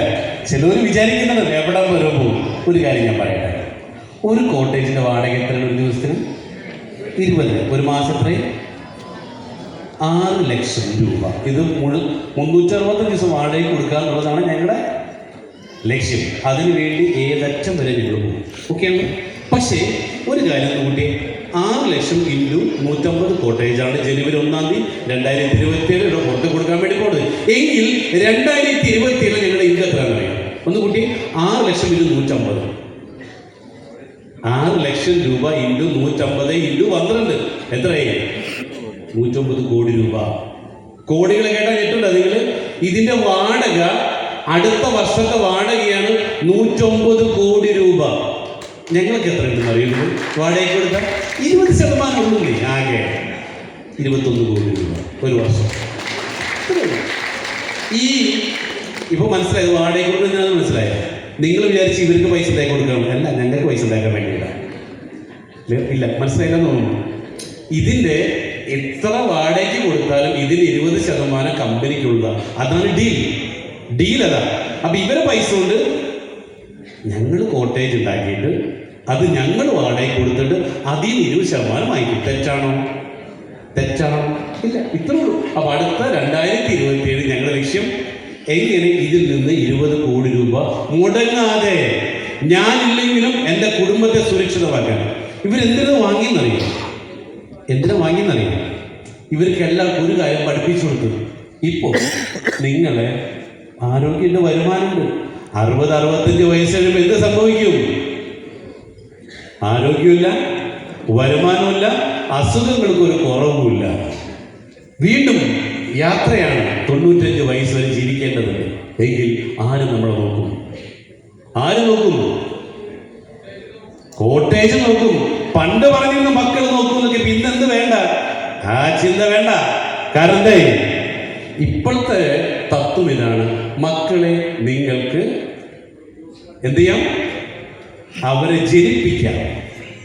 ചിലവർ വിചാരിക്കുന്നത് എവിടം വരെ പോകും. ഒരു കാര്യം ഞാൻ പറയട്ടെ, ഒരു കോട്ടേജിൻ്റെ വാടക എത്രയാണ് ഒരു ദിവസത്തിന്? 20. ഒരു മാസം എത്രയും? 6 ലക്ഷം രൂപ. ഇത് 365 ദിവസം വാടകയ്ക്ക് കൊടുക്കുക എന്നുള്ളതാണ് ഞങ്ങളുടെ ലക്ഷ്യം. അതിനുവേണ്ടി ഏതറ്റം വരെ ഞങ്ങൾ പോകും. ഓക്കെയാണ്. പക്ഷേ ഒരു കാര്യം കൂട്ടി, 6 ലക്ഷം ഇൻറ്റു 150 കോട്ടേജാണ് ജനുവരി 1 2027 ഇവിടെ പുറത്ത് കൊടുക്കാൻ വേണ്ടി പോകുന്നത്. എങ്കിൽ 2027 ഞങ്ങളുടെ ഇൻകം എത്രയാണെന്ന് അറിയാം? ഒന്ന് കൂട്ടി, 6 ലക്ഷം ഇൻറ്റു 150. 6 ലക്ഷം രൂപ ഇൻറ്റു 150 ഇൻറ്റു 12 എത്രയായി? 109 കോടി രൂപ. കോടികളെ കേട്ടാൽ ഞെട്ടുണ്ട് നിങ്ങൾ. ഇതിൻ്റെ വാടക, അടുത്ത വർഷത്തെ വാടകയാണ് 109 കോടി രൂപ. ഞങ്ങൾക്ക് എത്ര ഉണ്ടെന്ന് അറിയുന്നു വാടകയ്ക്ക് കൊടുത്താൽ? 20% ഉള്ളൂല്ലേ, ആകെ 21 കോടി രൂപ ഒരു വർഷം. ഈ ഇപ്പോൾ മനസ്സിലായത് വാടകയ്ക്ക് കൊടുക്കുന്നതിനാണ് മനസ്സിലായത്. നിങ്ങൾ വിചാരിച്ച് ഇവർക്ക് പൈസ ഉണ്ടാക്കി കൊടുക്കണം, അല്ല, ഞങ്ങൾക്ക് പൈസ ഉണ്ടാക്കാൻ വേണ്ടിയില്ല. ഇല്ല, മനസ്സിലായില്ലെന്ന് തോന്നുന്നു. ഇതിൻ്റെ എത്ര വാടകയ്ക്ക് കൊടുത്താലും ഇതിന് 20% കമ്പനിക്കുള്ളതാണ്. അതാണ് ഡീൽ അതാണ്. അപ്പം ഇവരെ പൈസ കൊണ്ട് ഞങ്ങൾ കോട്ടേജ് ഉണ്ടാക്കിയിട്ട് അത് ഞങ്ങൾ വാടകയ്ക്ക് കൊടുത്തിട്ട് അതിൽ 20% വാങ്ങിക്കും. തെറ്റാണോ? ഇല്ല, ഇത്രേ ഉള്ളൂ. അപ്പം അടുത്ത 2027 ഞങ്ങളുടെ ലക്ഷ്യം എങ്ങനെ ഇതിൽ നിന്ന് 20 കോടി രൂപ മുടങ്ങാതെ ഞാനില്ലെങ്കിലും എൻ്റെ കുടുംബത്തെ സുരക്ഷിതമാക്കാൻ. ഇവരെന്തിനു വാങ്ങിയെന്നറിയാം? ഇവർക്ക് എല്ലാവർക്കും ഒരു കാര്യം പഠിപ്പിച്ചു കൊടുത്തു. ഇപ്പോൾ നിങ്ങളെ ആരോഗ്യൻ്റെ വരുമാനമുണ്ട്. 60-65 വയസ്സ് കഴിയുമ്പോൾ എന്ത് സംഭവിക്കും? ആരോഗ്യമില്ല, വരുമാനമില്ല, അസുഖങ്ങൾക്ക് ഒരു കുറവുമില്ല. വീണ്ടും യാത്രയാണ്. 95 വയസ്സ് വരെ ജീവിക്കേണ്ടതുണ്ട്. എങ്കിൽ ആര് നമ്മളെ നോക്കും? കോട്ടേജ് നോക്കും. പണ്ട് പറഞ്ഞിരുന്ന മക്കൾ നോക്കുന്നൊക്കെ പിന്നെന്ത് വേണ്ട, ആ ചിന്ത വേണ്ട. കാരണം എന്തേ, ഇപ്പോഴത്തെ തത്വം ഇതാണ്: മക്കളെ നിങ്ങൾക്ക് എന്ത് ചെയ്യാം? അവരെ ജനിപ്പിക്കാം.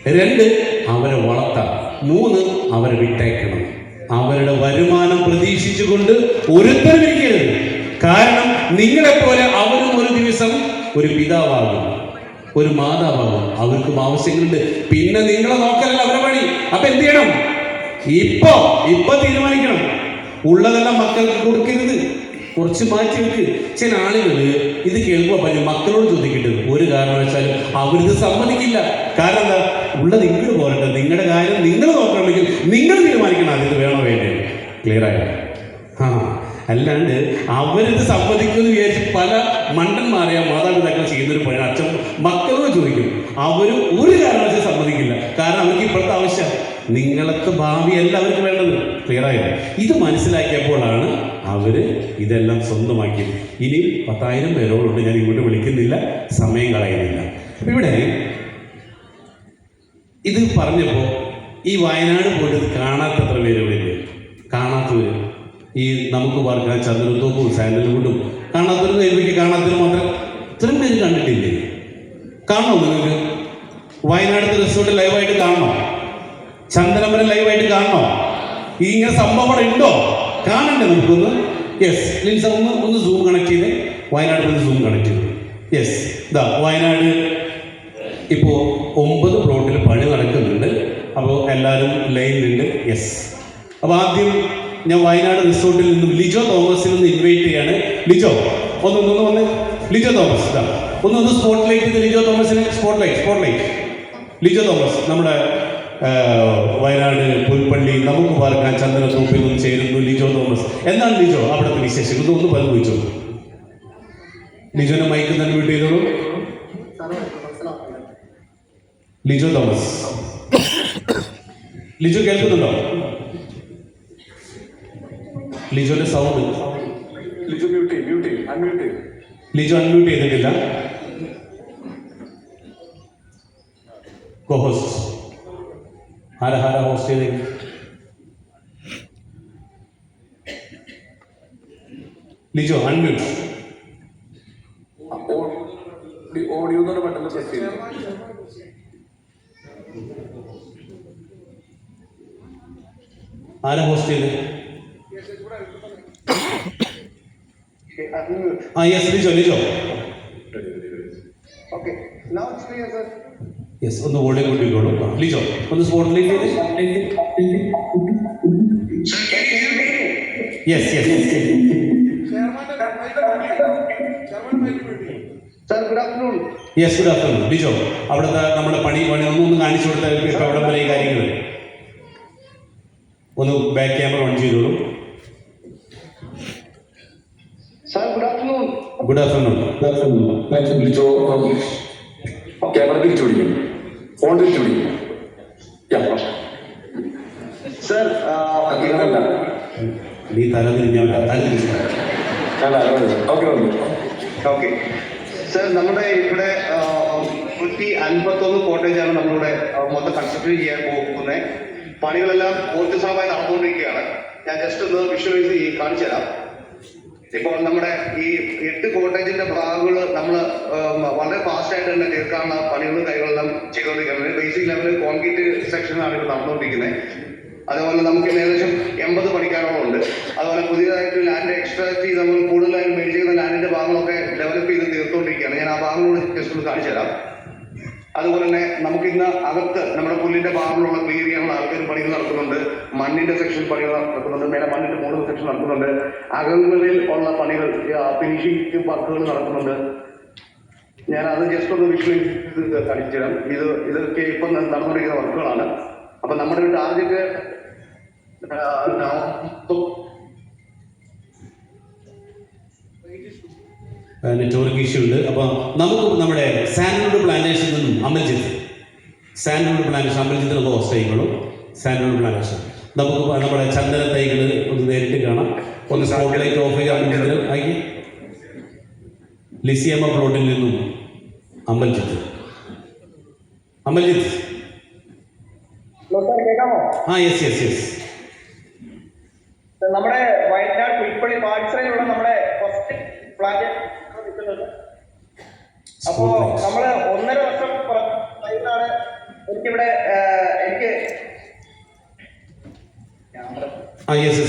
2, അവരെ വളർത്താം. 3, അവരെ വിട്ടേക്കണം. അവരുടെ വരുമാനം പ്രതീക്ഷിച്ചുകൊണ്ട് ഒരുത്തരും ഇരിക്കരുത്. കാരണം നിങ്ങളെപ്പോലെ അവരും ഒരു ദിവസം ഒരു പിതാവാകും, ഒരു മാതാവാകും. അവർക്കും ആവശ്യങ്ങളുണ്ട്. പിന്നെ നിങ്ങളെ നോക്കലല്ല അവരെ പണി. അപ്പൊ എന്ത് ചെയ്യണം? ഇപ്പൊ തീരുമാനിക്കണം. ഉള്ളതെല്ലാം മക്കൾക്ക് കൊടുക്കരുത്, കുറച്ച് മാറ്റി വെക്ക്. ചില ആളുകൾ ഇത് കേൾക്കുമ്പോൾ പറഞ്ഞു മക്കളോട് ചോദിക്കരുത്. ഒരു കാരണവശാലും അവരിത് സമ്മതിക്കില്ല. കാരണം എന്താ? ഉള്ളത് ഇങ്ങോട്ട് പോരട്ടെ, നിങ്ങളുടെ കാര്യം നിങ്ങൾ നോക്കണമെങ്കിൽ നിങ്ങൾ തീരുമാനിക്കണം അതിന് വേണോ വേണ്ടേ. ക്ലിയർ ആയോ? അല്ലാണ്ട് അവരിത് സമ്മതിക്കുമെന്ന് വിചാരിച്ച് പല മണ്ടന്മാരെയ മാതാപിതാക്കൾ ചെയ്യുന്നൊരു പണി അച്ഛൻ മക്കളോട് ചോദിക്കും. അവർ ഒരു കാരണവശാലും സമ്മതിക്കില്ല. കാരണം അവർക്ക് ഇപ്പോഴത്തെ ആവശ്യം നിങ്ങളത്തെ ഭാവിയല്ല അവർക്ക് വേണ്ടത്. ക്ലിയർ ആയോ? ഇത് മനസ്സിലാക്കിയപ്പോഴാണ് അവർ ഇതെല്ലാം സ്വന്തമാക്കിയത്. ഇനി 10,000 പേരോടുണ്ട്. ഞാൻ ഇങ്ങോട്ട് വിളിക്കുന്നില്ല, സമയം കളയുന്നില്ല. ഇവിടെ ഇത് പറഞ്ഞപ്പോൾ ഈ വയനാട് പോയിട്ട് കാണാത്തത്ര പേര് ഇവിടെ ഇല്ലേ? കാണാത്തവർ ഈ നമുക്ക് പാർക്കാൻ ചന്ദ്രത്തോപ്പും സാൻഡൽവുഡും കാണാത്തവരും കഴിപ്പിക്ക് കാണാത്തവർ മാത്രം ഇത്രയും പേര് കണ്ടിട്ടില്ലേ? കാണണോ നിങ്ങൾക്ക്? വയനാടത്തെ റിസോർട്ട് ലൈവായിട്ട് കാണണോ? ചന്ദനമരം ലൈവായിട്ട് കാണണോ? ഇങ്ങനെ സംഭവം ഉണ്ടോ? കാണണ്ടേ നമുക്കൊന്ന്? യെസ്, ലിൻസ ഒന്ന് സൂം കണക്ട് ചെയ്ത് വയനാട്ടിൽ നിന്ന് സൂം കണക്ട് ചെയ്തു. യെസ്, ഇതാ വയനാട് ഇപ്പോൾ 9 പ്ലോട്ടിൽ പണി നടക്കുന്നുണ്ട്. അപ്പോൾ എല്ലാവരും ലൈനിലുണ്ട്. യെസ്, അപ്പോൾ ആദ്യം ഞാൻ വയനാട് റിസോർട്ടിൽ നിന്നും ലിജോ തോമസിൽ നിന്ന് ഇൻവൈറ്റ് ചെയ്യാണ്. ലിജോ ഒന്ന് വന്ന്. ലിജോ തോമസ് ഇതാ ഒന്ന് സ്പോട്ട്ലൈറ്റ് ചെയ്ത് ലിജോ തോമസിന് സ്പോട്ട്ലൈറ്റ്. ലിജോ തോമസ് നമ്മുടെ വയനാട് പുൽപ്പള്ളി നമുക്ക് പാർക്കാൻ ചന്ദനത്തോപ്പിൽ നിന്ന് ചേരുന്നു ലിജോ തോമസ്. എന്താണ് ലിജോ അവിടുത്തെ വിശേഷം? ഒന്ന് പങ്കുവെച്ചോ. ലിജോനെ മൈക്ക് തന്നെ വീട്ട് ചെയ്തോളൂ. ലിജോ തോമസ്, ലിജോ കേൾക്കുന്നുണ്ടോ? ലിജോന്റെ സൗണ്ട് ലിജോ അൺമ്യൂട്ട് ചെയ്തിട്ടില്ല. കോഹോസ്റ്റ് ആരാ ഹോസ്റ്റ് ചെയ്തേ? Lijo unmute. Audio button press ചെയ്തു. ആരാ ഹോസ്റ്റ് ചെയ്ത്? യെസ്, ലിജോ. യെസ്, ഒന്ന് ഓടെ കൊണ്ടിരിക്കോളൂ. ലിജോ ഒന്ന് സ്പോട്ടിലേക്ക് yes. Yes, good afternoon. Lijo, അവിടുത്തെ നമ്മുടെ പണി ഒന്ന് കാണിച്ചു കൊടുത്താൽ ഇപ്പം അവിടെ വരെ ഈ കാര്യങ്ങൾ ഒന്ന് ബാക്ക് ക്യാമറ ഓൺ ചെയ്തോളൂ. Good afternoon. ലിജോ ക്യാമറ തിരിച്ചു പിടിക്കും, ഫോൺ തിരിച്ചു പിടിക്കും. സർ നീ തല തിരിഞ്ഞാൽ ഓക്കെ സർ, നമ്മുടെ ഇവിടെ 151 കോട്ടേജാണ് നമ്മളിവിടെ മൊത്തം കൺസ്ട്രക്ട് ചെയ്യാൻ പോകുന്നത്. പണികളെല്ലാം ഊർജ്ജസ്വലമായി നടന്നുകൊണ്ടിരിക്കുകയാണ്. ഞാൻ ജസ്റ്റ് ഒന്ന് വിഷ്വലൈസ് കാണിച്ചു തരാം. ഇപ്പോൾ നമ്മുടെ ഈ 8 കോട്ടേജിന്റെ ഭാഗങ്ങൾ നമ്മൾ വളരെ ഫാസ്റ്റ് ആയിട്ട് തന്നെ തീർക്കാനുള്ള പണികളും കാര്യങ്ങളെല്ലാം ചെയ്തുകൊണ്ടിരിക്കുന്നത്. ബേസിക് ലെവലിൽ കോൺക്രീറ്റ് സെക്ഷനാണ് ഇപ്പോൾ നടന്നുകൊണ്ടിരിക്കുന്നത്. അതുപോലെ നമുക്ക് ഏകദേശം 80 പണിക്കാരോളം ഉണ്ട്. അതുപോലെ പുതിയതായിട്ട് ലാൻഡ് എക്സ്ട്രാക്ട് ചെയ്ത് നമ്മൾ കൂടുതലായിട്ട് മേടിച്ചിരിക്കുന്ന ലാൻഡിന്റെ ഭാഗങ്ങളൊക്കെ ഡെവലപ്പ് ചെയ്ത് തീർത്തുകൊണ്ടിരിക്കുകയാണ്. ഞാൻ ആ ഭാഗങ്ങളോട് ജസ്റ്റ് ഒന്ന് കാണിച്ചു തരാം. അതുപോലെ തന്നെ നമുക്ക് ഇന്ന് അകത്ത് നമ്മുടെ പുല്ലിന്റെ ഭാഗങ്ങളുള്ള ക്ലിയർ ചെയ്യാനുള്ള ആൾക്കാർ പണികൾ നടക്കുന്നുണ്ട്. മണ്ണിന്റെ സെക്ഷൻ പണികൾ നടക്കുന്നുണ്ട്. മേലെ മണ്ണിന്റെ മുകളിൽ സെക്ഷൻ നടക്കുന്നുണ്ട്. അകങ്ങളിൽ ഉള്ള പണികൾ ഫിനിഷിംഗ് വർക്കുകൾ നടക്കുന്നുണ്ട്. ഞാൻ അത് ജസ്റ്റ് ഒന്ന് വിഷ്വലൈസ് കാണിച്ചു തരാം. ഇതൊക്കെ ഇപ്പം നടന്നുകൊണ്ടിരിക്കുന്ന വർക്കുകളാണ്. അപ്പൊ നമ്മുടെ ഒരു ടാർഗറ്റ് നെറ്റ്വർക്ക് ഇഷ്യൂ ഉണ്ട്. അപ്പോൾ നമുക്ക് നമ്മുടെ സാൻഡൽവുഡ് പ്ലാന്റേഷനിൽ നിന്നും സാൻഡൽവുഡ് പ്ലാന്റേഷൻ അമൽജിത്തിന് ഹോസ്റ്റ് ആയിക്കോളും. സാൻഡൽവുഡ് പ്ലാന്റേഷൻ നമുക്ക് നമ്മുടെ ചന്ദന തൈകൾ ഒന്ന് നേരിട്ട് കാണാം. ഒന്ന് സ്പോട്ട് ലൈറ്റ് ഓഫ് ചെയ്യുക. ആക്കി ലിസിയമ്മ പ്ലോട്ടിൽ നിന്നും അമൽജിത്ത്. യെസ്. നമ്മുടെ വയനാട് പുൽപ്പള്ളി പാടിസയിലുള്ള നമ്മുടെ ഫസ്റ്റ് പ്ലാന്റ് നിൽക്കുന്നത്. അപ്പോ നമ്മള് 1.5 വർഷം കഴിഞ്ഞാണ് എനിക്കിവിടെ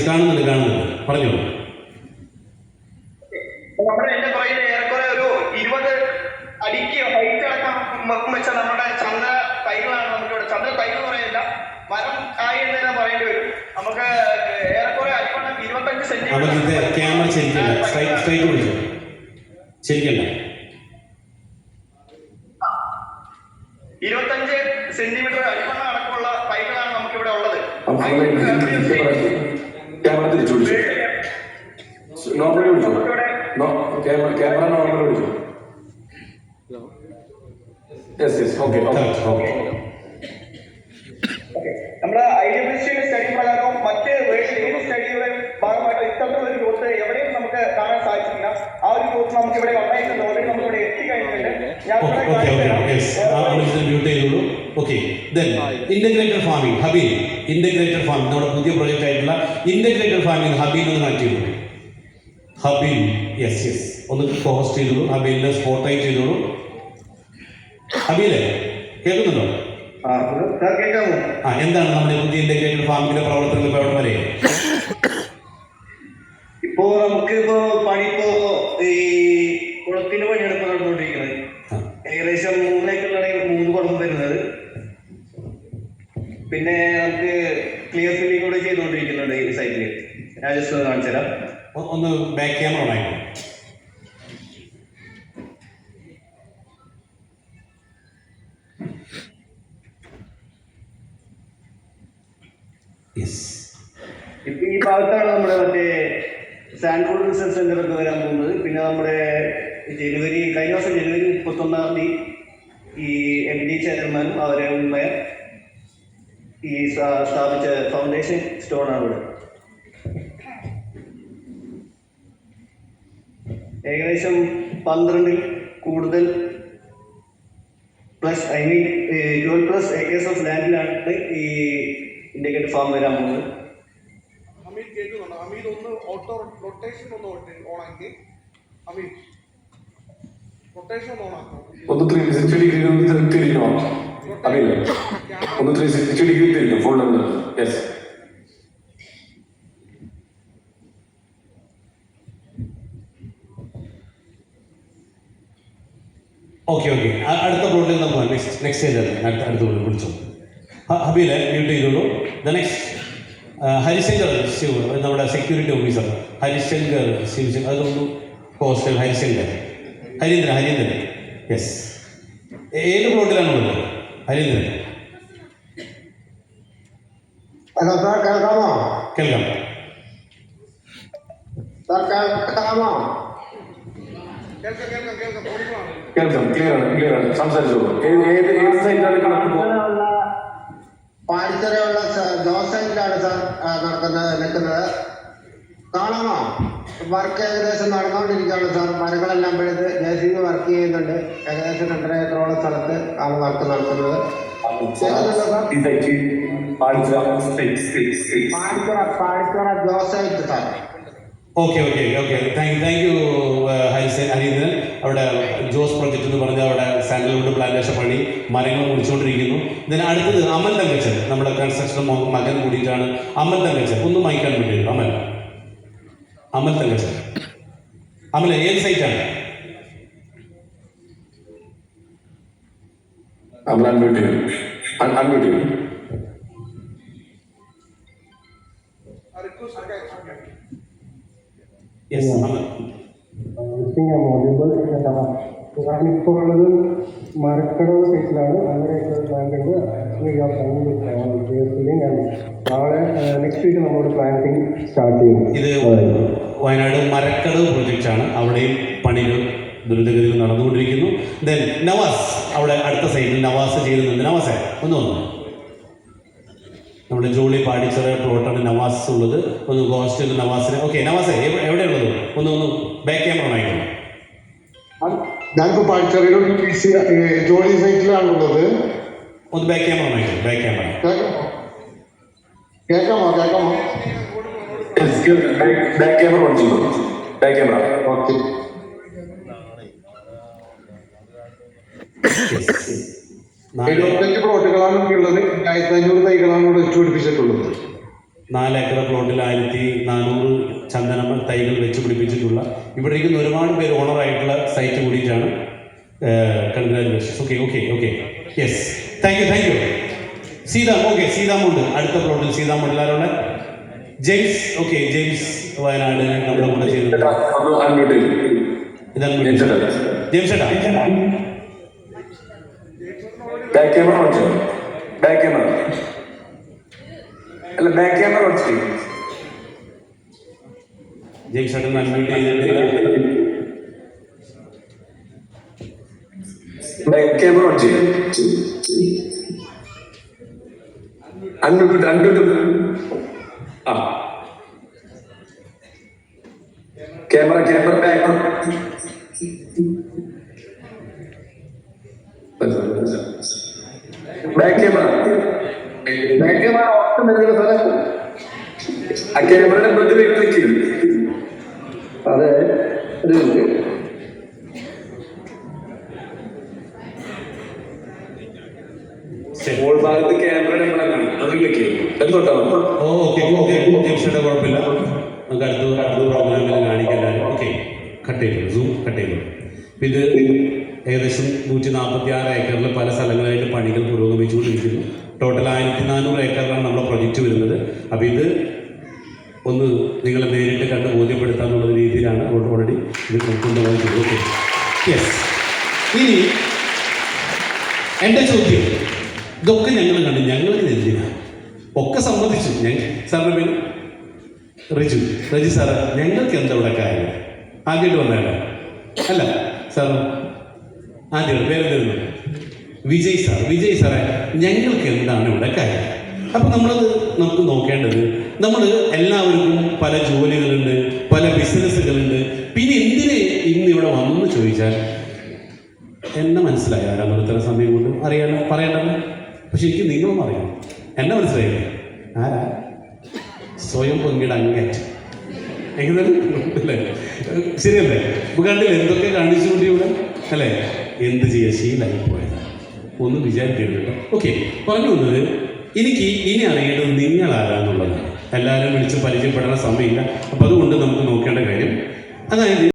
കാണുന്നുണ്ട് പറഞ്ഞോളൂ. നമ്മുടെ എന്റെ പുറകിൽ ഏറെക്കുറെ ഒരു 20 അടിക്ക് ഹൈറ്റ് അടക്കം വെച്ച നമ്മുടെ ചന്ദ്ര തൈകളാണ് നമുക്കിവിടെ. ചന്ദ്ര തൈകൾ എന്ന് പറയില്ല, മരം ആയി എന്ന് തന്നെ പറയേണ്ടി വരും. നമുക്ക് ഏറെക്കുറെ അടിവണ്ണം 25 സെന്റിമീറ്റർ. ക്യാമറ ശരിക്കല്ല 25 സെന്റിമീറ്റർ അടിവണ്ണം അടക്കമുള്ള തൈകളാണ് നമുക്കിവിടെ ഉള്ളത്. ക്യാമറ തിരിച്ചു പിടിച്ചു, നോർമലി വിളിച്ചു, ക്യാമറ നോർമലി വിളിച്ചു. Yes okay. നമ്മുടെ ഐഡിയലിസ്റ്റിക് സ്റ്റഡി പ്രകാരവും മറ്റ് വേൾഡ് സ്റ്റഡിയുടെ ഭാഗമായിട്ട് ഇത്തരത്തിലൊരു ഗ്രോത്ത് എവിടെയും നമുക്ക് കാണാൻ സാധിച്ചിട്ടില്ല. ആ ഒരു ഗ്രോത്ത് നമുക്ക് ഇവിടെ ഉണ്ടായിട്ടുണ്ട്. ഓൾറെഡി നമുക്ക് ഇവിടെ എത്തിക്കഴിഞ്ഞിട്ടുണ്ട്. ഇന്റഗ്രേറ്റഡ് ഫാമിംഗ് ഹബീൽ, ഇന്റഗ്രേറ്റഡ് ഫാമിംഗ് നമ്മുടെ പുതിയ പ്രൊജക്റ്റ് ആയിട്ടുള്ള ഇന്റഗ്രേറ്റഡ് ഫാമിംഗ് ഹബീൽ ഒന്ന് കണക്ട് ചെയ്തോളൂ. ഹബീൽ യെസ് ഒന്ന് ഹോസ്റ്റ് ചെയ്തോളൂ. ഹബീലിനെ സ്പോട്ടായി ചെയ്തോളൂ. ഹബീലെ കേൾക്കുന്നുണ്ടോ? എന്താണ് നമ്മുടെ പുതിയ ഇന്റഗ്രേറ്റഡ് ഫാമിംഗിന്റെ പ്രവർത്തനങ്ങൾ ഇപ്പോൾ എവിടെ വരെ? ഇപ്പോ നമുക്കിപ്പോ പണി ഈ കുളത്തിന്റെ പണിയാണ് ഇപ്പൊ നടന്നുകൊണ്ടിരിക്കുന്നത്. ഏകദേശം 3 ഏക്കറിലാണ് 3 കുളം വരുന്നത്. പിന്നെ നമുക്ക് ക്ലിയർ ഫില്ലിംഗ് കൂടെ ചെയ്തുകൊണ്ടിരിക്കുന്നുണ്ട് ഈ സൈറ്റില്. ഞാൻ ജസ്റ്റ് ഒന്ന് കാണിച്ചു തരാം. ഒന്ന് ബാക്ക് ക്യാമറ ഉണ്ടായിരുന്നു. ഇപ്പൊ ഈ ഭാഗത്താണ് നമ്മുടെ മറ്റേ സാൻഡ്വുഡ് റിസർച്ച് സെന്റർ ഒക്കെ വരാൻ പോകുന്നത്. പിന്നെ നമ്മുടെ കഴിഞ്ഞ വർഷം ജനുവരി 31-ാം തീയതി ഈ MD ചെയർമാനും അവരെ മുമ്പേ ഈ സ്ഥാപിച്ച ഫൗണ്ടേഷൻ സ്റ്റോൺ ആണ് ഇവിടെ. ഏകദേശം 12 കൂടുതൽ പ്ലസ് 12+ ഏക്കേഴ്സ് ഓഫ് ലാൻഡിലാണ് ഈ ഇന്ത്യക്ക് ഫാം വരാൻ പോകുന്നത്. ഒന്ന് 360 ഡിഗ്രി തിരിഞ്ഞോ? അറിയില്ല. ഒന്ന് 360 ഡിഗ്രി തിരിക്കും ഫുൾ എന്ന്. യെസ്. ഓക്കെ ഓക്കെ, അടുത്ത പ്ലോട്ടിൽ നമുക്ക് നെക്സ്റ്റ് സ്റ്റേജ് അടുത്ത പ്ലോട്ടിൽ വിളിച്ചു. ഹബീലെ മ്യൂട്ട് ചെയ്തോളൂ. ദ നെക്സ്റ്റ് ഹരിശങ്കർ ശിവ്, നമ്മുടെ സെക്യൂരിറ്റി ഓഫീസർ ഹരിശങ്കർ ശിവ്, അതൊന്ന് ഹോസ്റ്റൽ ഹരിശങ്കർ ഹരീന്ദ്രൻ. യെസ്, ഏത് പ്ലോട്ടിലാണുള്ളത് ഹരീന്ദ്രൻ? ഹലോ സാർ, കേൾക്കാമോ? കേൾക്കാം. സാർ കേൾക്കാമോ? കേൾക്കാം, ക്ലിയർ ആണ്. സംസാരിച്ചോളൂ. ഏത് സൈറ്റിലാണ് കണക്ക്? പാടിച്ചെറിയുള്ള ജോസ് സൈറ്റിലാണ് സാർ നിൽക്കുന്നത്. കാണാമോ? വർക്ക് ഏകദേശം നടന്നുകൊണ്ടിരിക്കുകയാണ് സാർ. മരങ്ങളെല്ലാം പിഴുത് JCB വർക്ക് ചെയ്യുന്നുണ്ട്. ഏകദേശം 2.5 ഏക്കറോളം സ്ഥലത്ത് ആണ് വർക്ക് നടക്കുന്നത്. Padichira Jose site sir. Okay okay okay, thank you Harindran. അവിടെ ജോസ് പ്രൊജക്ട് എന്ന് പറഞ്ഞാൽ അവിടെ സാൻഡൽവുഡ് പ്ലാന്റേഷൻ പണി മരങ്ങൾ മുറിച്ചുകൊണ്ടിരിക്കുന്നു. ഇതിന് അടുത്തത് അമൽ തങ്കച്ചൻ, നമ്മുടെ കൺസ്ട്രക്ഷൻ മകൻ കൂടിയിട്ടാണ്. അമൽ തങ്കച്ചൻ ഒന്ന് മൈക്കാൻ വേണ്ടിയിട്ട്. അമൽ തങ്കച്ചൻ. അമൽ ഏത് സൈറ്റാണ്? യെസ് അമൽ. ഞാനിപ്പോൾ ഉള്ളത് മരക്കടവ് സൈറ്റിലാണ്. 1.5 ഏക്കർ പ്ലാന്റ് ഉണ്ട്. നാളെ നെക്സ്റ്റ് വീക്ക് നമ്മളോട് പ്ലാന്റിങ് സ്റ്റാർട്ട് ചെയ്യും. ഇത് വയനാട് മരക്കടവ് പ്രൊജക്റ്റാണ്. അവിടെയും പണികൾ ദ്രുതഗതിയിൽ നടന്നുകൊണ്ടിരിക്കുന്നു. ദെൻ നവാസ്, അവിടെ അടുത്ത സൈഡിൽ നവാസ് ചെയ്യുന്നുണ്ട്. നവാസേ ഒന്ന് വന്നു. നമ്മുടെ ജോളി പാടിച്ചെറിയ പ്ലോട്ടാണ് നവാസ് ഉള്ളത്. ഒന്ന് ഹോസ്റ്റൽ നവാസിനെ. ഓക്കെ നവാസേ, എവിടെയുള്ളത്? ഒന്ന് ബാക്ക് ക്യാമറ വാങ്ങിക്കണം. ഞാനിപ്പോൾ പാടിച്ചെറിയുടെ ജോലി സൈറ്റിലാണുള്ളത്. ഒന്ന് ബാക്ക് ക്യാമറ വാങ്ങിക്കണം. ബാക്ക് ക്യാമറ കേൾക്കാമോ? ബാക്ക് ക്യാമറ ഓൺ ചെയ്തു. Back camera. ഓക്കെ. 75 പ്ലോട്ടുകളാണ് ഉള്ളത്. 1500 തൈകളാണ് ഇവിടെ വെച്ച് പിടിപ്പിച്ചിട്ടുള്ളത്. 4 ഏക്കർ പ്ലോട്ടിൽ 1400 ചന്ദന തൈകൾ വെച്ച് പിടിപ്പിച്ചിട്ടുള്ള ഇവിടെ ഇരിക്കുന്ന ഒരുപാട് പേര് ഓണറായിട്ടുള്ള സൈറ്റ് കൂടിയിട്ടാണ്. Congratulations. Okay yes, thank you. സീതാം. ഓക്കെ, സീതാമുണ്ട് അടുത്ത പ്ലോട്ടിൽ. സീതാമുണ്ട് ആരോടെ? ജെയിംസ്. ഓക്കെ, ജെയിംസ് വയനാട് നമ്മുടെ കൂടെ ചെയ്തിട്ടുണ്ട്. ജെയിംസ് ചേട്ടാ. ബാക്ക് ക്യാമറ ഓൺ ചെയ്തു. ബാക്ക് ക്യാമറ അല്ല, ബാക്ക് ക്യാമറ ഓൺ ചെയ്തു. ജെയിംസ് ചേട്ടൻ അൺമ്യൂട്ട് ചെയ്തിട്ടില്ല. ബാക്ക് ക്യാമറ ഓൺ ചെയ്തു. അൺമ്യൂട്ട്. ആ ക്യാമറ ബാക്ക്. ബാക്ക് ക്യാമറ ഓട്ടം വരുന്ന സ്ഥലം ആ ക്യാമറയുടെ മുന്നിൽ ക്ലിക്ക് ചെയ്തു. അതെ, മോൾ ഭാഗത്ത് ക്യാമറയുടെ അത് ക്ലിക്ക് ചെയ്യും. എന്തുകൊണ്ടാണ്? ഓക്കെ ജെയിംസിന്റെ കുഴപ്പമില്ല. നമുക്ക് അടുത്ത പ്രോഗ്രാമിൽ കാണിക്കാൻ. ഓക്കെ, കട്ട് ചെയ്തു. സൂം കട്ട് ചെയ്തു. ഇത് ഏകദേശം 146 ഏക്കറിൽ പല സ്ഥലങ്ങളായിട്ട് പണികൾ പുരോഗമിച്ചുകൊണ്ടിരിക്കുന്നു. ടോട്ടൽ 1400 ഏക്കറിലാണ് നമ്മുടെ പ്രൊജക്റ്റ് വരുന്നത്. അപ്പോൾ ഇത് ഒന്ന് നിങ്ങളെ നേരിട്ട് കണ്ട് ബോധ്യപ്പെടുത്താനുള്ള രീതിയിലാണ് ഓൾറെഡി ഇത് കൊണ്ടുപോകുന്നത്. Okay yes. ഇനി എൻ്റെ ചോദ്യം, ഇതൊക്കെ ഞങ്ങൾ കണ്ടു, ഞങ്ങൾക്ക് എന്തിനാണ് ഒക്കെ സമ്മതിച്ചു. സാറിൻ്റെ പേര് റജി സാറ്, ഞങ്ങൾക്ക് എന്താ ഇവിടെ കാര്യം? ആദ്യമായിട്ട് വന്നതല്ല അല്ല സാർ, ആദ്യമായിട്ട് പേരെന്തായിരുന്നു? വിജയ് സാറേ, ഞങ്ങൾക്ക് എന്താണ് ഇവിടെ കാര്യം? അപ്പം നമുക്ക് നോക്കേണ്ടത്, നമ്മൾ എല്ലാവർക്കും പല ജോലികളുണ്ട്, പല ബിസിനസ്സുകളുണ്ട്. പിന്നെ എന്തിന് ഇന്ന് ഇവിടെ വന്നു ചോദിച്ചാൽ എന്നെ മനസ്സിലായി ആരാണ് ഇത്ര സമയം കൊണ്ട് അറിയാനോ പറയണ്ടല്ലോ. പക്ഷെ എനിക്ക് നിങ്ങളും അറിയാം. എന്നെ മനസ്സിലായില്ലേ? ആരാ? സ്വയം പൊങ്കിട അങ്ങേറ്റം. എങ്ങനെ അല്ലേ? ശരിയല്ലേ? ഇപ്പൊ കണ്ടില്ല എന്തൊക്കെ കാണിച്ചുകൊണ്ട് ഇവിടെ അല്ലേ? എന്ത് ചെയ്യാൻ ശീലമായി പോയത്. ഒന്നും വിചാരിക്കരുത് കേട്ടോ. ഓക്കെ, പറഞ്ഞു വന്നത് എനിക്ക് ഇനി അറിയേണ്ടത് നിങ്ങളാരാന്നുള്ളതാണ്. എല്ലാവരും വിളിച്ച് പരിചയപ്പെടാൻ സമയമില്ല. അപ്പോൾ അതുകൊണ്ട് നമുക്ക് നോക്കേണ്ട കാര്യം, അതായത്